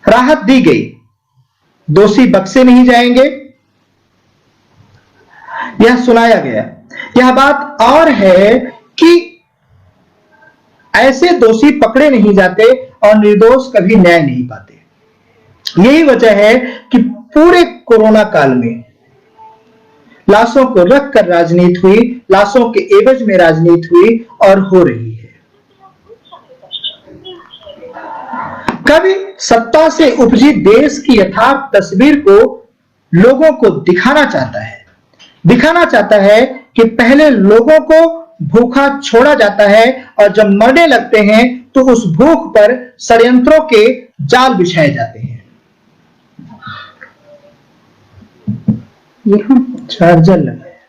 राहत दी गई, दोषी बख्शे नहीं जाएंगे, यह सुनाया गया। यह बात और है कि ऐसे दोषी पकड़े नहीं जाते और निर्दोष कभी न्याय नहीं पाते। यही वजह है कि पूरे कोरोना काल में लाशों को रखकर राजनीति हुई, लाशों के एवज में राजनीति हुई और हो रही है। कवि सत्ता से उपजी देश की यथार्थ तस्वीर को लोगों को दिखाना चाहता है। दिखाना चाहता है कि पहले लोगों को भूखा छोड़ा जाता है और जब मरने लगते हैं तो उस भूख पर षड्यंत्रों के जाल बिछाए जाते हैं। यहां चार्जर लगा है।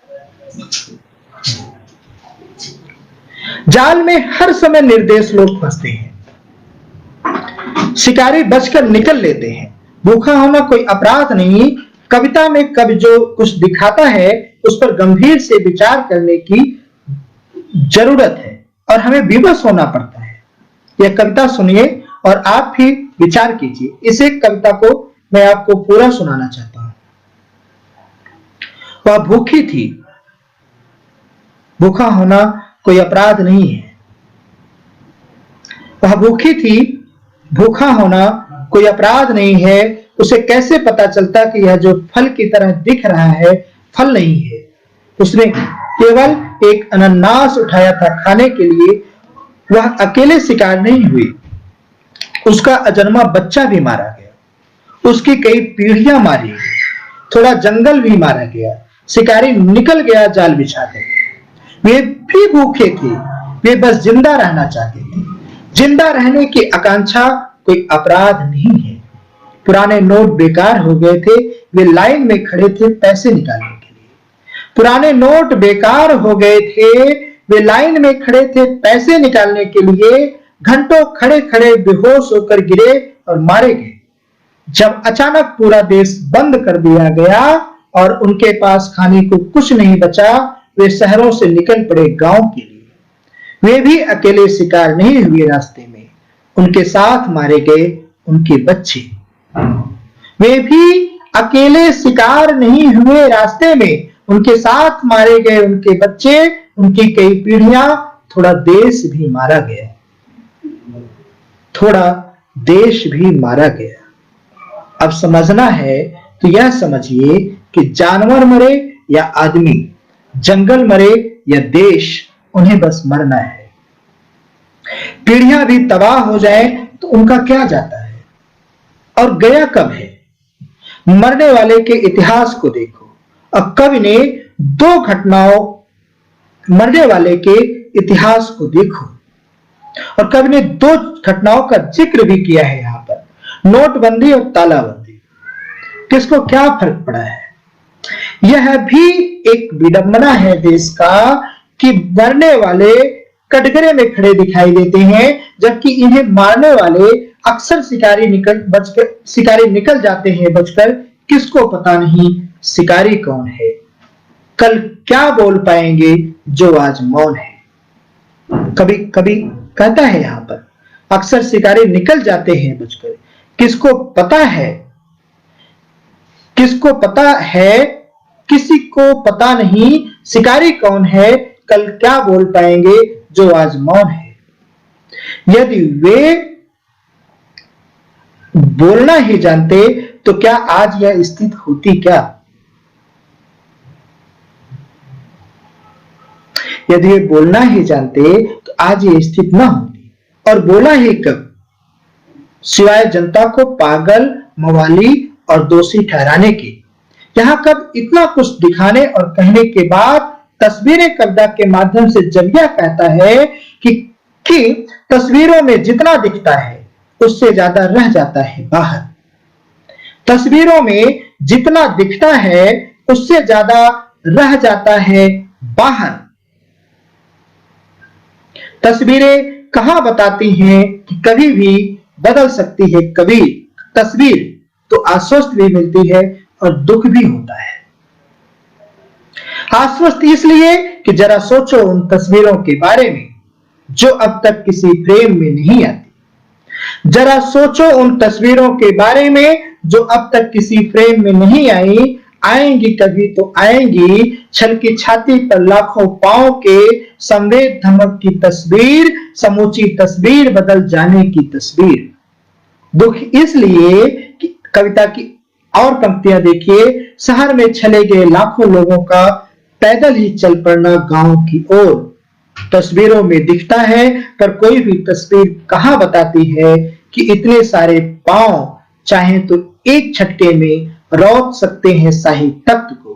जाल में हर समय निर्दोष लोग फंसते हैं, शिकारी बचकर निकल लेते हैं। भूखा होना कोई अपराध नहीं। कविता में कवि जो कुछ दिखाता है उस पर गंभीर से विचार करने की जरूरत है और हमें विवश होना पड़ता है। यह कविता सुनिए और आप भी विचार कीजिए। इस एक कविता को मैं आपको पूरा सुनाना चाहता हूं। वह भूखी थी। भूखा होना कोई अपराध नहीं है। वह भूखी थी, भूखा होना कोई अपराध नहीं है। उसे कैसे पता चलता कि यह जो फल की तरह दिख रहा है फल नहीं है। उसने केवल एक अनानास उठाया था खाने के लिए। वह अकेले शिकार नहीं हुई, उसका अजन्मा बच्चा भी मारा गया, उसकी कई पीढ़ियां मारी, थोड़ा जंगल भी मारा गया, शिकारी निकल गया जाल बिछाकर। वे भी भूखे थे, वे बस जिंदा रहना चाहते थे। जिंदा रहने की आकांक्षा कोई अपराध नहीं है। पुराने नोट बेकार हो गए थे, वे लाइन में खड़े थे पैसे निकालने के लिए। पुराने नोट बेकार हो गए थे, वे लाइन में खड़े थे पैसे निकालने के लिए। घंटों खड़े खड़े बेहोश होकर गिरे और मारे गए। जब अचानक पूरा देश बंद कर दिया गया और उनके पास खाने को कुछ नहीं बचा, वे शहरों से निकल पड़े गांव के लिए। वे भी अकेले शिकार नहीं हुए रास्ते में, उनके साथ मारे गए उनके बच्चे। वे भी अकेले शिकार नहीं हुए रास्ते में, उनके साथ मारे गए उनके बच्चे, उनकी कई पीढ़ियां, थोड़ा देश भी मारा गया। थोड़ा देश भी मारा गया। अब समझना है तो यह समझिए कि जानवर मरे या आदमी, जंगल मरे या देश, उन्हें बस मरना है। पीढ़ियां भी तबाह हो जाए तो उनका क्या जाता है, और गया कब है। मरने वाले के इतिहास को देखो। अब कवि ने दो घटनाओं, मरने वाले के इतिहास को देखो, और कवि ने दो घटनाओं का जिक्र भी किया है यहां पर, नोटबंदी और तालाबंदी। किसको क्या फर्क पड़ा है। यह भी एक विडंबना है देश का कि मरने वाले कटघरे में खड़े दिखाई देते हैं, जबकि इन्हें मारने वाले अक्सर शिकारी निकल जाते हैं बचकर। किसको पता नहीं शिकारी कौन है, कल क्या बोल पाएंगे जो आज मौन है। कभी कभी कहता है यहां पर, अक्सर शिकारी निकल जाते हैं बचकर। किसको पता है, किसको पता है, किसी को पता नहीं शिकारी कौन है, कल क्या बोल पाएंगे जो आज मौन है। यदि वे बोलना ही जानते तो क्या आज यह स्थिति होती क्या। यदि वे बोलना ही जानते तो आज ये स्थिति न होती। और बोला ही कब, सिवाय जनता को पागल, मवाली और दोषी ठहराने के। यहां कब इतना कुछ दिखाने और कहने के बाद तस्वीरें कविता के माध्यम से जब यह कहता है कि तस्वीरों में जितना दिखता है उससे ज्यादा रह जाता है बाहर। तस्वीरों में जितना दिखता है उससे ज्यादा रह जाता है बाहर। तस्वीरें कहां बताती हैं कि कभी भी बदल सकती है कभी तस्वीर, तो आश्वस्त भी मिलती है और दुख भी होता है। आश्वस्त इसलिए कि जरा सोचो उन तस्वीरों के बारे में जो अब तक किसी फ्रेम में नहीं आती। जरा सोचो उन तस्वीरों के बारे में जो अब तक किसी फ्रेम में नहीं आई। आएंगी कभी तो आएंगी, छल की छाती पर लाखों पांव के संवेद धमक की तस्वीर, समूची तस्वीर बदल जाने की तस्वीर। दुख इसलिए कि कविता की और पंक्तियां देखिए, शहर में चले गए लाखों लोगों का पैदल ही चल पड़ना गांव की ओर। तस्वीरों में दिखता है पर कोई भी तस्वीर कहां बताती है कि इतने सारे पांव चाहे तो एक झटके में रौंद सकते हैं शाही तख्त को।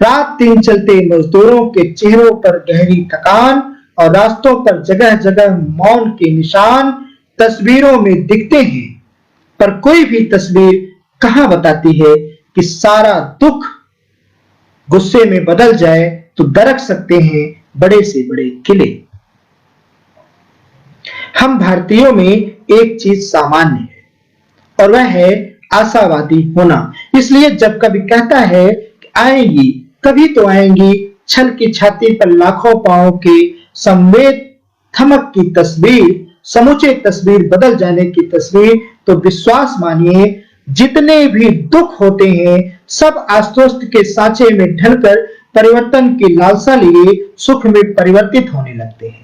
रात दिन चलते मजदूरों के चेहरों पर गहरी थकान और रास्तों पर जगह जगह मौन के निशान तस्वीरों में दिखते हैं, पर कोई भी तस्वीर कहां बताती है कि सारा दुख गुस्से में बदल जाए तो दरक सकते हैं बड़े से बड़े किले। हम भारतीयों में एक चीज सामान्य है और वह है आशावादी होना। इसलिए जब कभी कहता है कि आएंगी कभी तो आएंगी, छल की छाती पर लाखों पांव के संवेद थमक की तस्वीर, समूचे तस्वीर बदल जाने की तस्वीर, तो विश्वास मानिए जितने भी दुख होते हैं सब आश्वस्त के सांचे में ढलकर परिवर्तन की लालसा लिए सुख में परिवर्तित होने लगते हैं।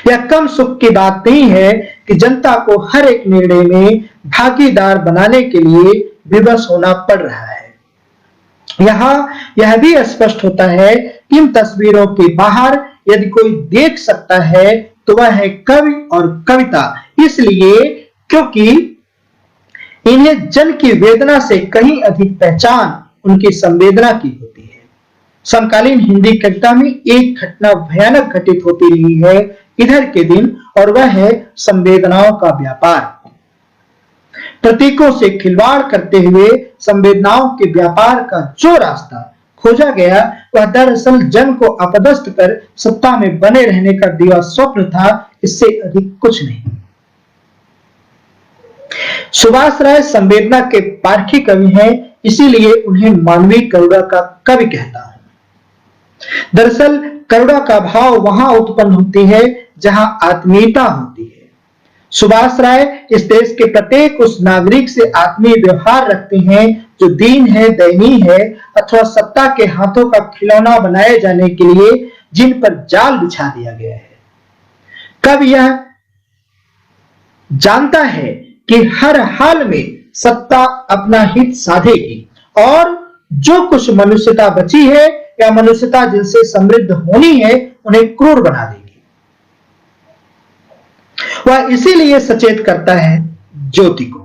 यह कम सुख की बात नहीं है कि जनता को हर एक निर्णय में भागीदार बनाने के लिए विवश होना पड़ रहा है। यहां यह भी स्पष्ट होता है कि इन तस्वीरों के बाहर यदि कोई देख सकता है तो वह है कवि और कविता, इसलिए क्योंकि इन्हें जन की वेदना से कहीं अधिक पहचान उनकी संवेदना की होती है। समकालीन हिंदी कविता में एक घटना भयानक घटित होती रही है इधर के दिन, और वह है संवेदनाओं का व्यापार। प्रतीकों से खिलवाड़ करते हुए संवेदनाओं के व्यापार का जो रास्ता खोजा गया, वह दरअसल जन को अपदस्थ कर सत्ता में बने रहने का दिवा स्वप्न था, इससे अधिक कुछ नहीं। सुभाष राय संवेदना के पारखी कवि हैं, इसीलिए उन्हें मानवीय करुणा का कवि कहता हूं। दरअसल करुणा का भाव वहां उत्पन्न होती है जहां आत्मीयता होती है। सुभाष राय इस देश के प्रत्येक उस नागरिक से आत्मीय व्यवहार रखते हैं जो दीन है, दयनीय है, अथवा सत्ता के हाथों का खिलौना बनाए जाने के लिए जिन पर जाल बिछा दिया गया है। कवि यह जानता है कि हर हाल में सत्ता अपना हित साधेगी और जो कुछ मनुष्यता बची है या मनुष्यता जिनसे समृद्ध होनी है, उन्हें क्रूर बना देगी। वह इसीलिए सचेत करता है ज्योति को,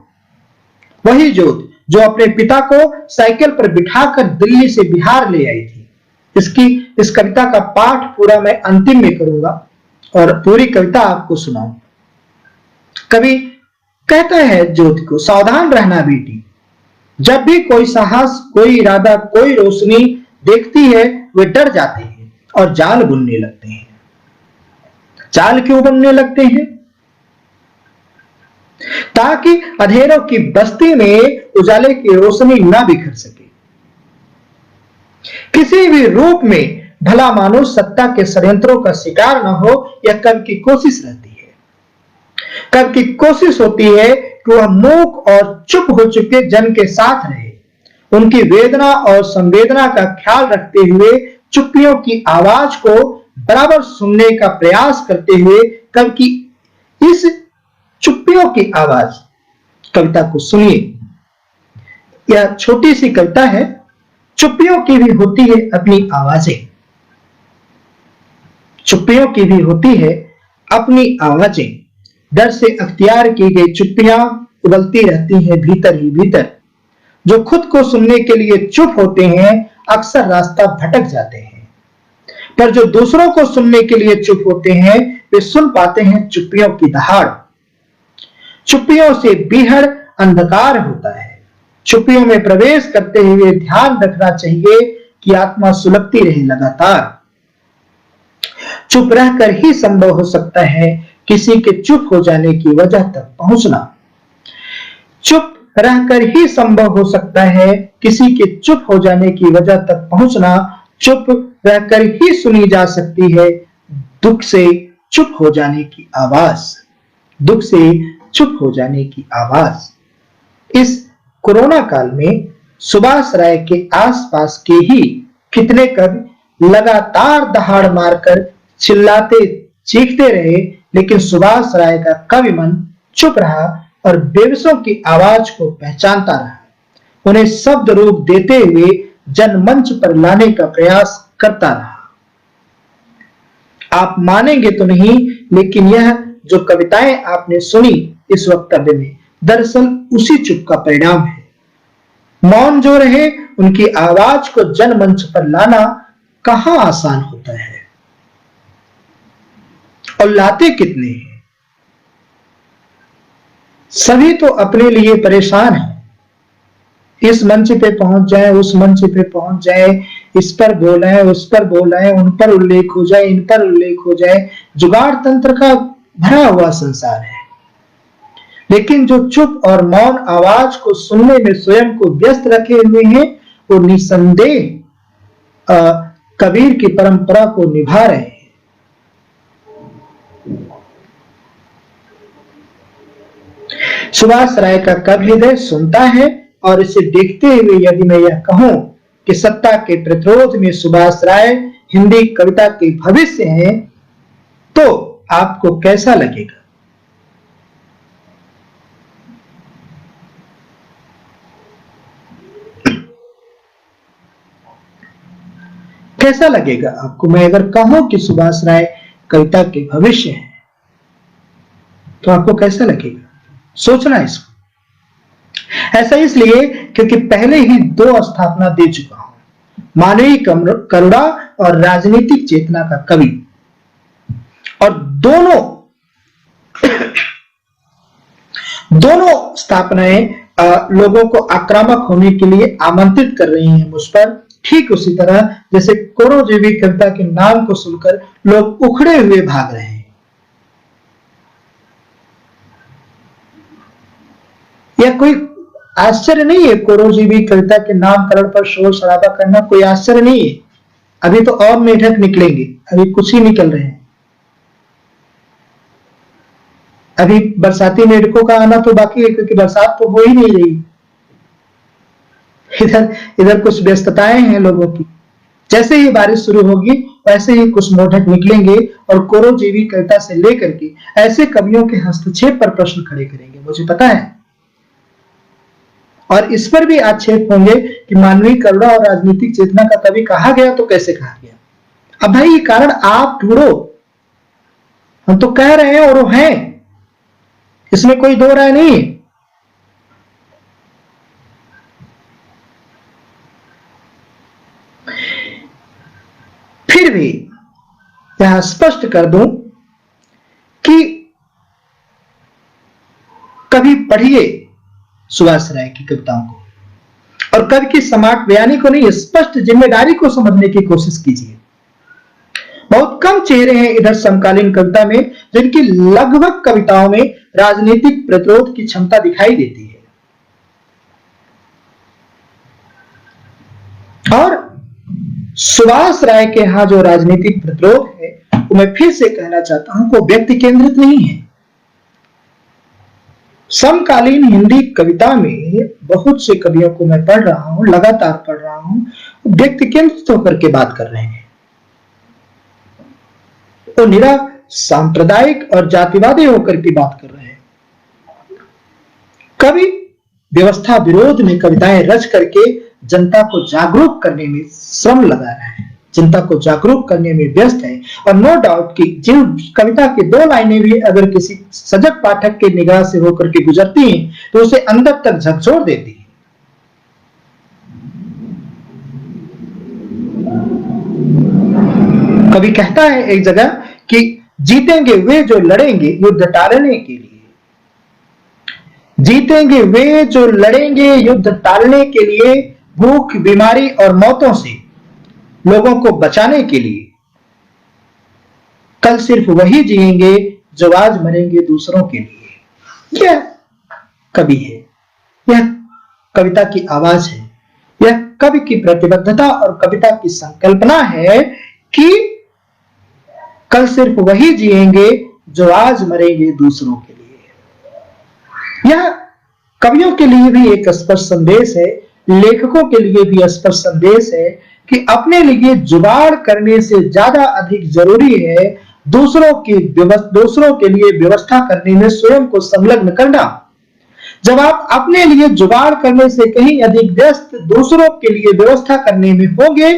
वही ज्योति जो अपने पिता को साइकिल पर बिठाकर दिल्ली से बिहार ले आई थी। इस कविता का पाठ पूरा मैं अंतिम में करूंगा और पूरी कविता आपको सुनाऊंगा। कवि कहता है ज्योति को, सावधान रहना बेटी, जब भी कोई साहस, कोई इरादा, कोई रोशनी देखती है, वे डर जाते हैं और जाल बुनने लगते हैं। जाल क्यों बुनने लगते हैं? ताकि अंधेरों की बस्ती में उजाले की रोशनी ना बिखर सके। किसी भी रूप में भला मानो सत्ता के षड्यंत्रों का शिकार न हो, यह कवि की कोशिश रहती है। कवि की कोशिश होती है कि वह मूक और चुप हो चुके जन के साथ रहे, उनकी वेदना और संवेदना का ख्याल रखते हुए चुप्पियों की आवाज को बराबर सुनने का प्रयास करते हुए कवि की इस चुप्पियों की आवाज कविता को सुनिए। यह छोटी सी कविता है, चुप्पियों की भी होती है अपनी आवाजें, चुप्पियों की भी होती है अपनी आवाजें। डर से अख्तियार की गई चुप्पियां उबलती रहती हैं भीतर ही भीतर। जो खुद को सुनने के लिए चुप होते हैं अक्सर रास्ता भटक जाते हैं, पर जो दूसरों को सुनने के लिए चुप होते हैं वे सुन पाते हैं चुप्पियों की दहाड़। चुप्पियों से बीहड़ अंधकार होता है। चुप्पियों में प्रवेश करते हुए ध्यान रखना चाहिए कि आत्मा सुलगती रहे लगातार। चुप रहकर ही संभव हो सकता है किसी के चुप हो जाने की वजह तक पहुंचना। चुप रहकर ही संभव हो सकता है किसी के चुप हो जाने की वजह तक पहुंचना। चुप रहकर ही सुनी जा सकती है दुख से चुप हो जाने की आवाज, दुख से चुप हो जाने की आवाज। इस कोरोना काल में सुभाष राय के आसपास के ही कितने कवि लगातार दहाड़ मारकर चिल्लाते चीखते रहे, लेकिन सुभाष राय का कवि मन चुप रहा और बेबसों की आवाज को पहचानता रहा, उन्हें शब्द रूप देते हुए जनमंच पर लाने का प्रयास करता रहा। आप मानेंगे तो नहीं, लेकिन यह जो कविताएं आपने सुनी इस वक्तव्य में दरअसल उसी चुप का परिणाम है। मौन जो रहे उनकी आवाज को जनमंच पर लाना कहां आसान होता है, और लाते कितने हैं। सभी तो अपने लिए परेशान हैं, इस मंच पे पहुंच जाए, उस मंच पे पहुंच जाए, इस पर बोलाएं, उस पर बोलाएं, उन पर उल्लेख हो जाए, इन पर उल्लेख हो जाए। जुगाड़ तंत्र का भरा हुआ संसार है, लेकिन जो चुप और मौन आवाज को सुनने में स्वयं को व्यस्त रखे हुए हैं, वो निसंदेह कबीर की परंपरा को निभा रहे हैं। सुभाष राय का कवि हृदय सुनता है, और इसे देखते हुए यदि मैं यह कहूं कि सत्ता के प्रतिरोध में सुभाष राय हिंदी कविता के भविष्य हैं, तो आपको कैसा लगेगा? कैसा लगेगा आपको मैं अगर कहूं कि सुभाष राय कविता के भविष्य हैं, तो आपको कैसा लगेगा? सोचना इसको। ऐसा इसलिए क्योंकि पहले ही 2 स्थापना दे चुका हूं। मानवीय करुणा और राजनीतिक चेतना का कवि। और दोनों स्थापनाएं लोगों को आक्रामक होने के लिए आमंत्रित कर रही हैं मुझ पर, ठीक उसी तरह जैसे कोरोजीवी कविता के नाम को सुनकर लोग उखड़े हुए भाग रहे हैं। यह कोई आश्चर्य नहीं है, कोरोजीवी कविता के नामकरण पर शोर शराबा करना कोई आश्चर्य नहीं है। अभी तो और मेढक निकलेंगे, अभी कुछ ही निकल रहे हैं। अभी बरसाती मेढकों का आना तो बाकी है, क्योंकि बरसात तो हो ही नहीं रही। इधर कुछ व्यस्तताएं हैं लोगों की। जैसे ही बारिश शुरू होगी वैसे ही कुछ मेढक निकलेंगे और कोरोजीवी कविता से लेकर के ऐसे कवियों के हस्तक्षेप पर प्रश्न खड़े करेंगे, मुझे पता है। और इस पर भी आक्षेप होंगे कि मानवीय करुणा और राजनीतिक चेतना का कवि कहा गया तो कैसे कहा गया। अब भाई ये कारण आप ढूंढो, हम तो कह रहे हैं और वो हैं, इसमें कोई दो राय नहीं है। फिर भी यहां स्पष्ट कर दूं कि कभी पढ़िए सुभाष राय की कविताओं को और कवि की सम्राट बयानी को नहीं, स्पष्ट जिम्मेदारी को समझने की कोशिश कीजिए। बहुत कम चेहरे हैं इधर समकालीन कविता में जिनकी लगभग कविताओं में राजनीतिक प्रतिरोध की क्षमता दिखाई देती है। और सुभाष राय के यहां जो राजनीतिक प्रतिरोध है वो मैं फिर से कहना चाहता हूं वो व्यक्ति केंद्रित नहीं है। समकालीन हिंदी कविता में बहुत से कवियों को मैं पढ़ रहा हूं, लगातार पढ़ रहा हूं, व्यक्ति केंद्रित होकर के बात कर रहे हैं। वो निरा सांप्रदायिक और जातिवादी होकर की बात कर रहे हैं। कवि व्यवस्था विरोध में कविताएं रच करके जनता को जागरूक करने में श्रम लगा रहे हैं, जनता को जागरूक करने में व्यस्त है। और नो डाउट कि जिन कविता की दो लाइनें भी अगर किसी सजग पाठक के निगाह से होकर के गुजरती हैं तो उसे अंदर तक झकझोर देती है। कवि कहता है एक जगह कि जीतेंगे वे जो लड़ेंगे युद्ध टालने के लिए, जीतेंगे वे जो लड़ेंगे युद्ध टालने के लिए, भूख बीमारी और मौतों से लोगों को बचाने के लिए। कल सिर्फ वही जिएंगे जो आज मरेंगे दूसरों के लिए। यह कवि है, यह कविता की आवाज है, यह कवि की प्रतिबद्धता और कविता की संकल्पना है कि कल सिर्फ वही जिएंगे जो आज मरेंगे दूसरों के लिए। यह कवियों के लिए भी एक स्पष्ट संदेश है, लेखकों के लिए भी स्पष्ट संदेश है कि अपने लिए जुगाड़ करने से ज्यादा अधिक जरूरी है दूसरों के लिए व्यवस्था करने में स्वयं को संलग्न करना। जब आप अपने लिए जुगाड़ करने से कहीं अधिक व्यस्त दूसरों के लिए व्यवस्था करने में होंगे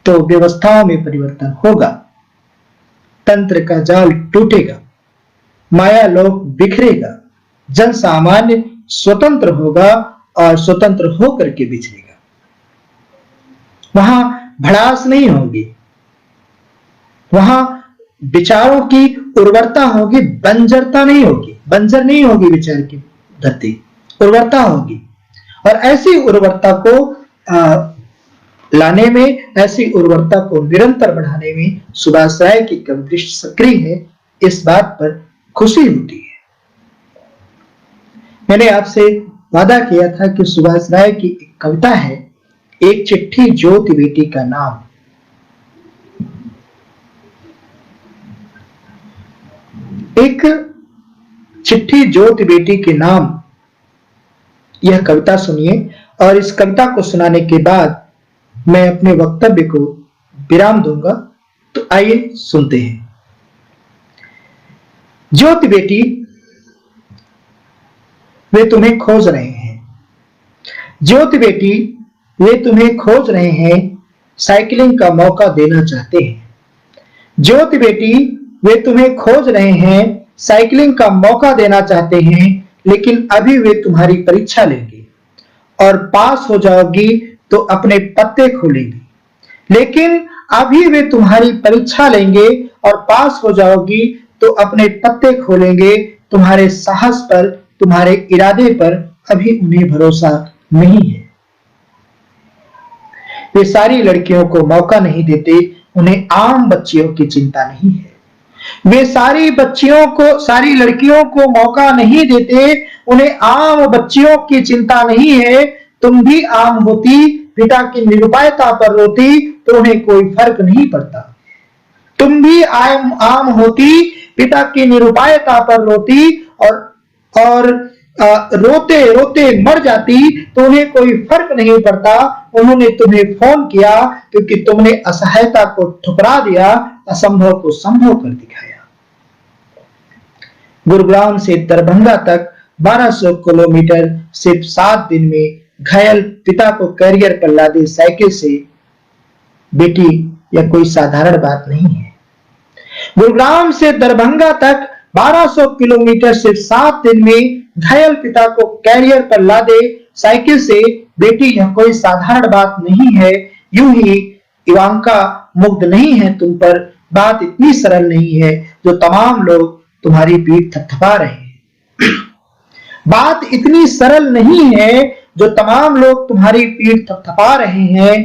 तो व्यवस्थाओं में परिवर्तन होगा, तंत्र का जाल टूटेगा, माया लोक बिखरेगा, जन सामान्य स्वतंत्र होगा और स्वतंत्र होकर के बिछड़ेगा। वहां भड़ास नहीं होगी, वहां विचारों की उर्वरता होगी, बंजरता नहीं होगी, बंजर नहीं होगी विचार की धरती, उर्वरता होगी। और ऐसी उर्वरता को लाने में, ऐसी उर्वरता को निरंतर बढ़ाने में सुभाष राय की कवि दृष्टि सक्रिय है, इस बात पर खुशी होती है। मैंने आपसे वादा किया था कि सुभाष राय की एक कविता है, एक चिट्ठी ज्योति बेटी का नाम। एक चिट्ठी ज्योति बेटी के नाम, यह कविता सुनिए और इस कविता को सुनाने के बाद मैं अपने वक्तव्य को विराम दूंगा। तो आइए सुनते हैं। ज्योति बेटी, वे तुम्हें खोज रहे हैं। ज्योति बेटी, वे तुम्हें खोज रहे हैं, साइकिलिंग का मौका देना चाहते हैं। ज्योति बेटी, वे तुम्हें खोज रहे हैं, साइकिलिंग का मौका देना चाहते हैं, लेकिन अभी वे तुम्हारी परीक्षा लेंगे और पास हो जाओगी तो अपने पत्ते खोलेंगी, लेकिन अभी वे तुम्हारी परीक्षा लेंगे और पास हो जाओगी तो अपने पत्ते खोलेंगे। तुम्हारे साहस पर, तुम्हारे इरादे पर अभी उन्हें भरोसा नहीं है। वे सारी लड़कियों को मौका नहीं देते, उन्हें आम बच्चियों की चिंता नहीं है। वे सारी लड़कियों को मौका नहीं देते, उन्हें आम बच्चियों की चिंता नहीं है। तुम भी आम होती, पिता की निरुपायता पर रोती तो उन्हें कोई फर्क नहीं पड़ता। तुम भी आम होती, पिता की निरुपायता पर रोती और रोते रोते मर जाती तो उन्हें कोई फर्क नहीं पड़ता। उन्होंने तुम्हें फोन किया क्योंकि तुमने असहायता को ठुकरा दिया, असंभव को संभव कर दिखाया। गुरुग्राम से दरभंगा तक 1200 किलोमीटर सिर्फ 7 दिन में घायल पिता को कैरियर पर लादे साइकिल से बेटी यह कोई साधारण बात नहीं है। गुरुग्राम से दरभंगा तक 1200 किलोमीटर सिर्फ 7 दिन में घायल पिता को कैरियर पर लादे साइकिल से बेटी यह कोई साधारण बात नहीं है। यूं ही इवांका मुग्ध नहीं है तुम पर, बात इतनी सरल नहीं है जो तमाम लोग तुम्हारी पीठ थपथपा रहे हैं। बात इतनी सरल नहीं है जो तमाम लोग तुम्हारी पीठ थपथपा रहे हैं।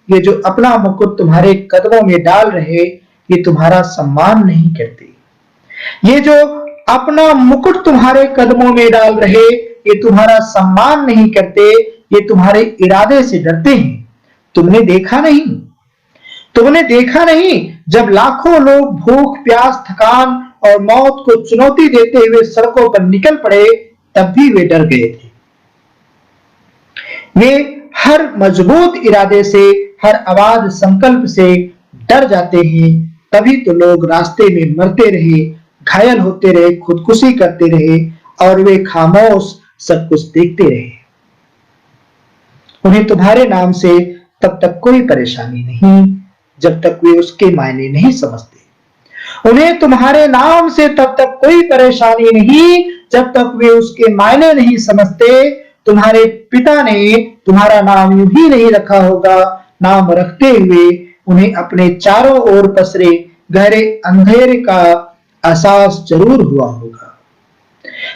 ये जो अपना मुकुट तुम्हारे कदमों में डाल रहे, ये तुम्हारा सम्मान नहीं करते। ये जो अपना मुकुट तुम्हारे कदमों में डाल रहे, ये तुम्हारा सम्मान नहीं करते, ये तुम्हारे इरादे से डरते हैं। तुमने देखा नहीं जब लाखों लोग भूख, प्यास, थकान और मौत को चुनौती देते हुए सड़कों पर निकल पड़े, तब भी वे डर गए थे। वे हर मजबूत इरादे से, हर आवाज संकल्प से डर जाते हैं। तभी तो लोग रास्ते में मरते रहे, घायल होते रहे, खुदकुशी करते रहे और वे खामोश सब कुछ देखते रहे। उन्हें तुम्हारे नाम से तब तक कोई परेशानी नहीं जब तक वे उसके मायने नहीं समझते। उन्हें तुम्हारे नाम से तब तक कोई परेशानी नहीं जब तक वे उसके मायने नहीं समझते। तुम्हारे पिता ने तुम्हारा नाम यूं ही नहीं रखा होगा। नाम रखते हुए उन्हें अपने चारों ओर पसरे गहरे अंधेरे का एहसास जरूर हुआ होगा।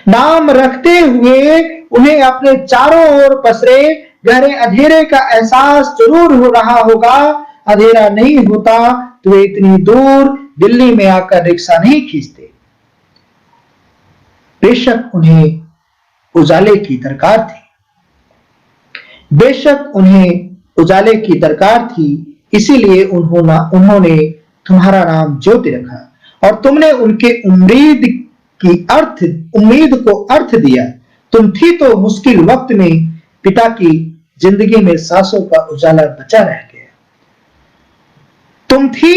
नाम रखते हुए उन्हें अपने चारों ओर पसरे गहरे अंधेरे का एहसास जरूर हो रहा होगा। अंधेरा नहीं होता तो वे इतनी दूर दिल्ली में आकर रिक्शा नहीं खींचते। बेशक उन्हें उजाले की दरकार थी, इसीलिए उन्होंने तुम्हारा नाम ज्योति रखा और तुमने उनके उम्मीद को अर्थ दिया। तुम थी तो मुश्किल वक्त में पिता की जिंदगी में सांसों का उजाला बचा रह गया। तुम थी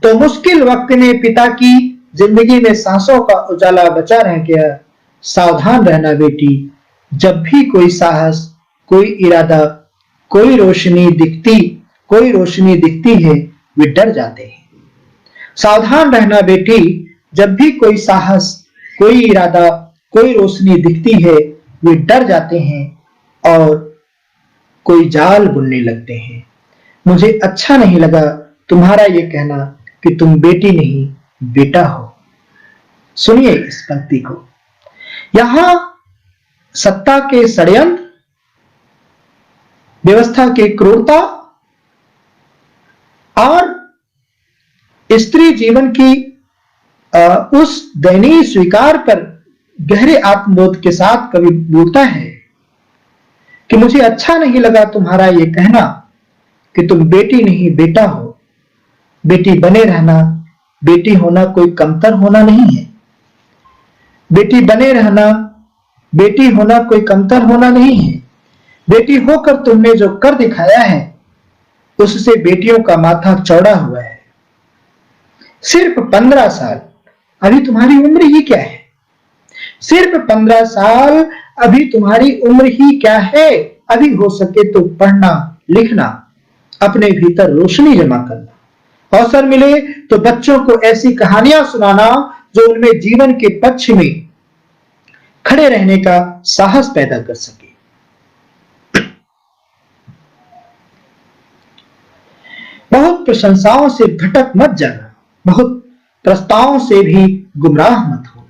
तो मुश्किल वक्त में पिता की जिंदगी में सांसों का उजाला बचा रह गया। सावधान रहना बेटी, जब भी कोई साहस, कोई इरादा, कोई रोशनी दिखती है, वे डर जाते हैं। सावधान रहना बेटी, जब भी कोई साहस, कोई इरादा, कोई रोशनी दिखती है, वे डर जाते हैं और कोई जाल बुनने लगते हैं। मुझे अच्छा नहीं लगा तुम्हारा ये कहना कि तुम बेटी नहीं बेटा हो। सुनिए इस पंक्ति को। यहां सत्ता के षड्यंत्र, व्यवस्था की क्रूरता और स्त्री जीवन की उस दयनीय स्वीकार पर गहरे आत्मबोध के साथ कवि बोलता है कि मुझे अच्छा नहीं लगा तुम्हारा ये कहना कि तुम बेटी नहीं बेटा हो। बेटी बने रहना, बेटी होना कोई कमतर होना नहीं है। बेटी बने रहना, बेटी होना कोई कमतर होना नहीं है। बेटी होकर तुमने जो कर दिखाया है, उससे बेटियों का माथा चौड़ा हुआ है। सिर्फ 15 साल, अभी तुम्हारी उम्र ही क्या है? सिर्फ 15 साल, अभी तुम्हारी उम्र ही क्या है? अभी हो सके तो पढ़ना, लिखना, अपने भीतर रोशनी जमा करना। अवसर मिले तो बच्चों को ऐसी कहानियां सुनाना जो उनमें जीवन के पक्ष में खड़े रहने का साहस पैदा कर सके। प्रशंसाओं से भटक मत जाना, बहुत प्रस्तावों से भी गुमराह मत हो।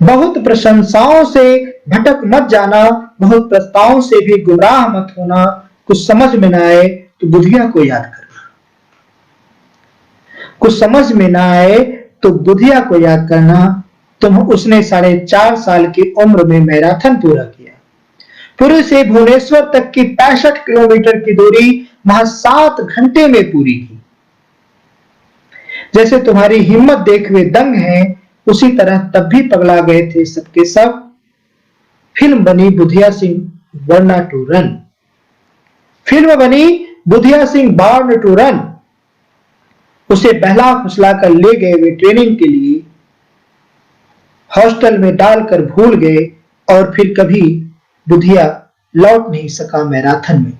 बहुत प्रशंसाओं से भटक मत जाना, बहुत प्रस्तावों से भी गुमराह मत होना। कुछ समझ में ना आए तो बुधिया को याद करना, कुछ समझ में ना आए तो बुधिया को याद करना। उसने 4.5 साल की उम्र में मैराथन पूरा किया। पुरी से भुवनेश्वर तक की 65 किलोमीटर की दूरी वहां 7 घंटे में पूरी की। जैसे तुम्हारी हिम्मत देख वे दंग हैं, उसी तरह तब भी पगला गए थे सबके सब। फिल्म बनी बुधिया सिंह वरना टू रन, फिल्म बनी Budhia Singh born to run. उसे बहला फुसला कर ले गए वे ट्रेनिंग के लिए, हॉस्टल में डालकर भूल गए और फिर कभी बुधिया लौट नहीं सका मैराथन में।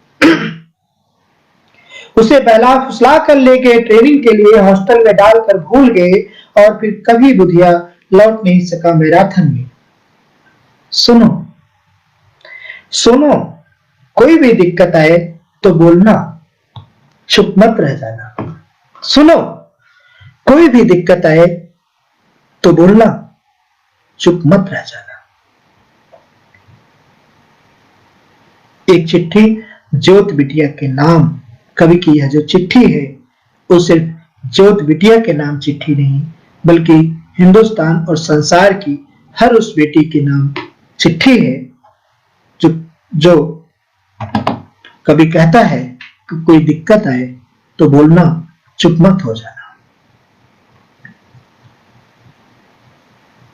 उसे बहला फुसला कर ले गए ट्रेनिंग के लिए, हॉस्टल में डालकर भूल गए और फिर कभी बुधिया लौट नहीं सका मैराथन में। सुनो सुनो, कोई भी दिक्कत आए तो बोलना, चुप मत रह जाना। सुनो, कोई भी दिक्कत आए तो बोलना, चुप मत रह जाना। एक चिट्ठी ज्योत बिटिया के नाम। कवि की यह जो चिट्ठी है वो सिर्फ ज्योत बिटिया के नाम चिट्ठी नहीं, बल्कि हिंदुस्तान और संसार की हर उस बेटी के नाम चिट्ठी है जो कभी कहता है कि कोई दिक्कत आए तो बोलना, चुप मत हो जाना।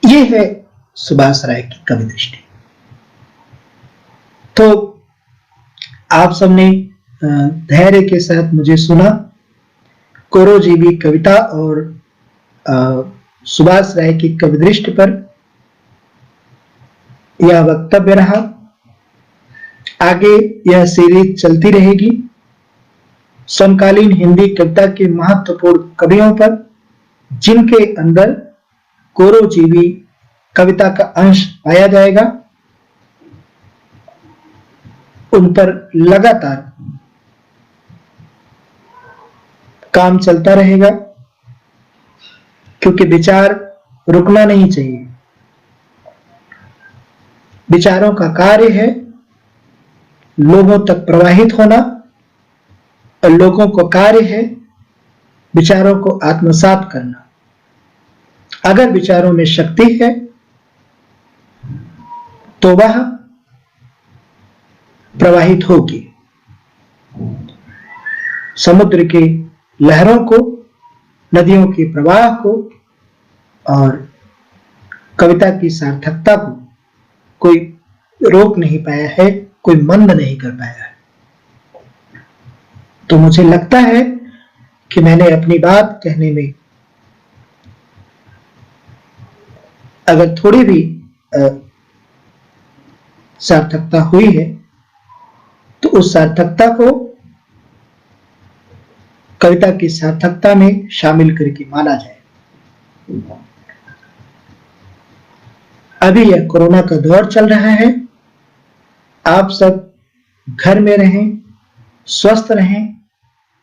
ये है सुभाष राय की कवि दृष्टि। तो आप सबने धैर्य के साथ मुझे सुना। कोरोजीवी कविता और सुभाष राय की कवि दृष्टि पर यह वक्तव्य रहा। आगे यह सीरीज चलती रहेगी समकालीन हिंदी कविता के महत्वपूर्ण कवियों पर, जिनके अंदर कोरोजीवी कविता का अंश पाया जाएगा। उन पर लगातार काम चलता रहेगा, क्योंकि विचार रुकना नहीं चाहिए। विचारों का कार्य है लोगों तक प्रवाहित होना, और लोगों को कार्य है विचारों को आत्मसात करना। अगर विचारों में शक्ति है तो वह प्रवाहित होगी। समुद्र की लहरों को, नदियों के प्रवाह को और कविता की सार्थकता को कोई रोक नहीं पाया है, कोई मंद नहीं कर पाया है। तो मुझे लगता है कि मैंने अपनी बात कहने में अगर थोड़ी भी सार्थकता हुई है तो उस सार्थकता को कविता की सार्थकता में शामिल करके माना जाए। अभी यह कोरोना का दौर चल रहा है, आप सब घर में रहें, स्वस्थ रहें,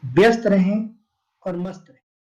व्यस्त रहें और मस्त रहें।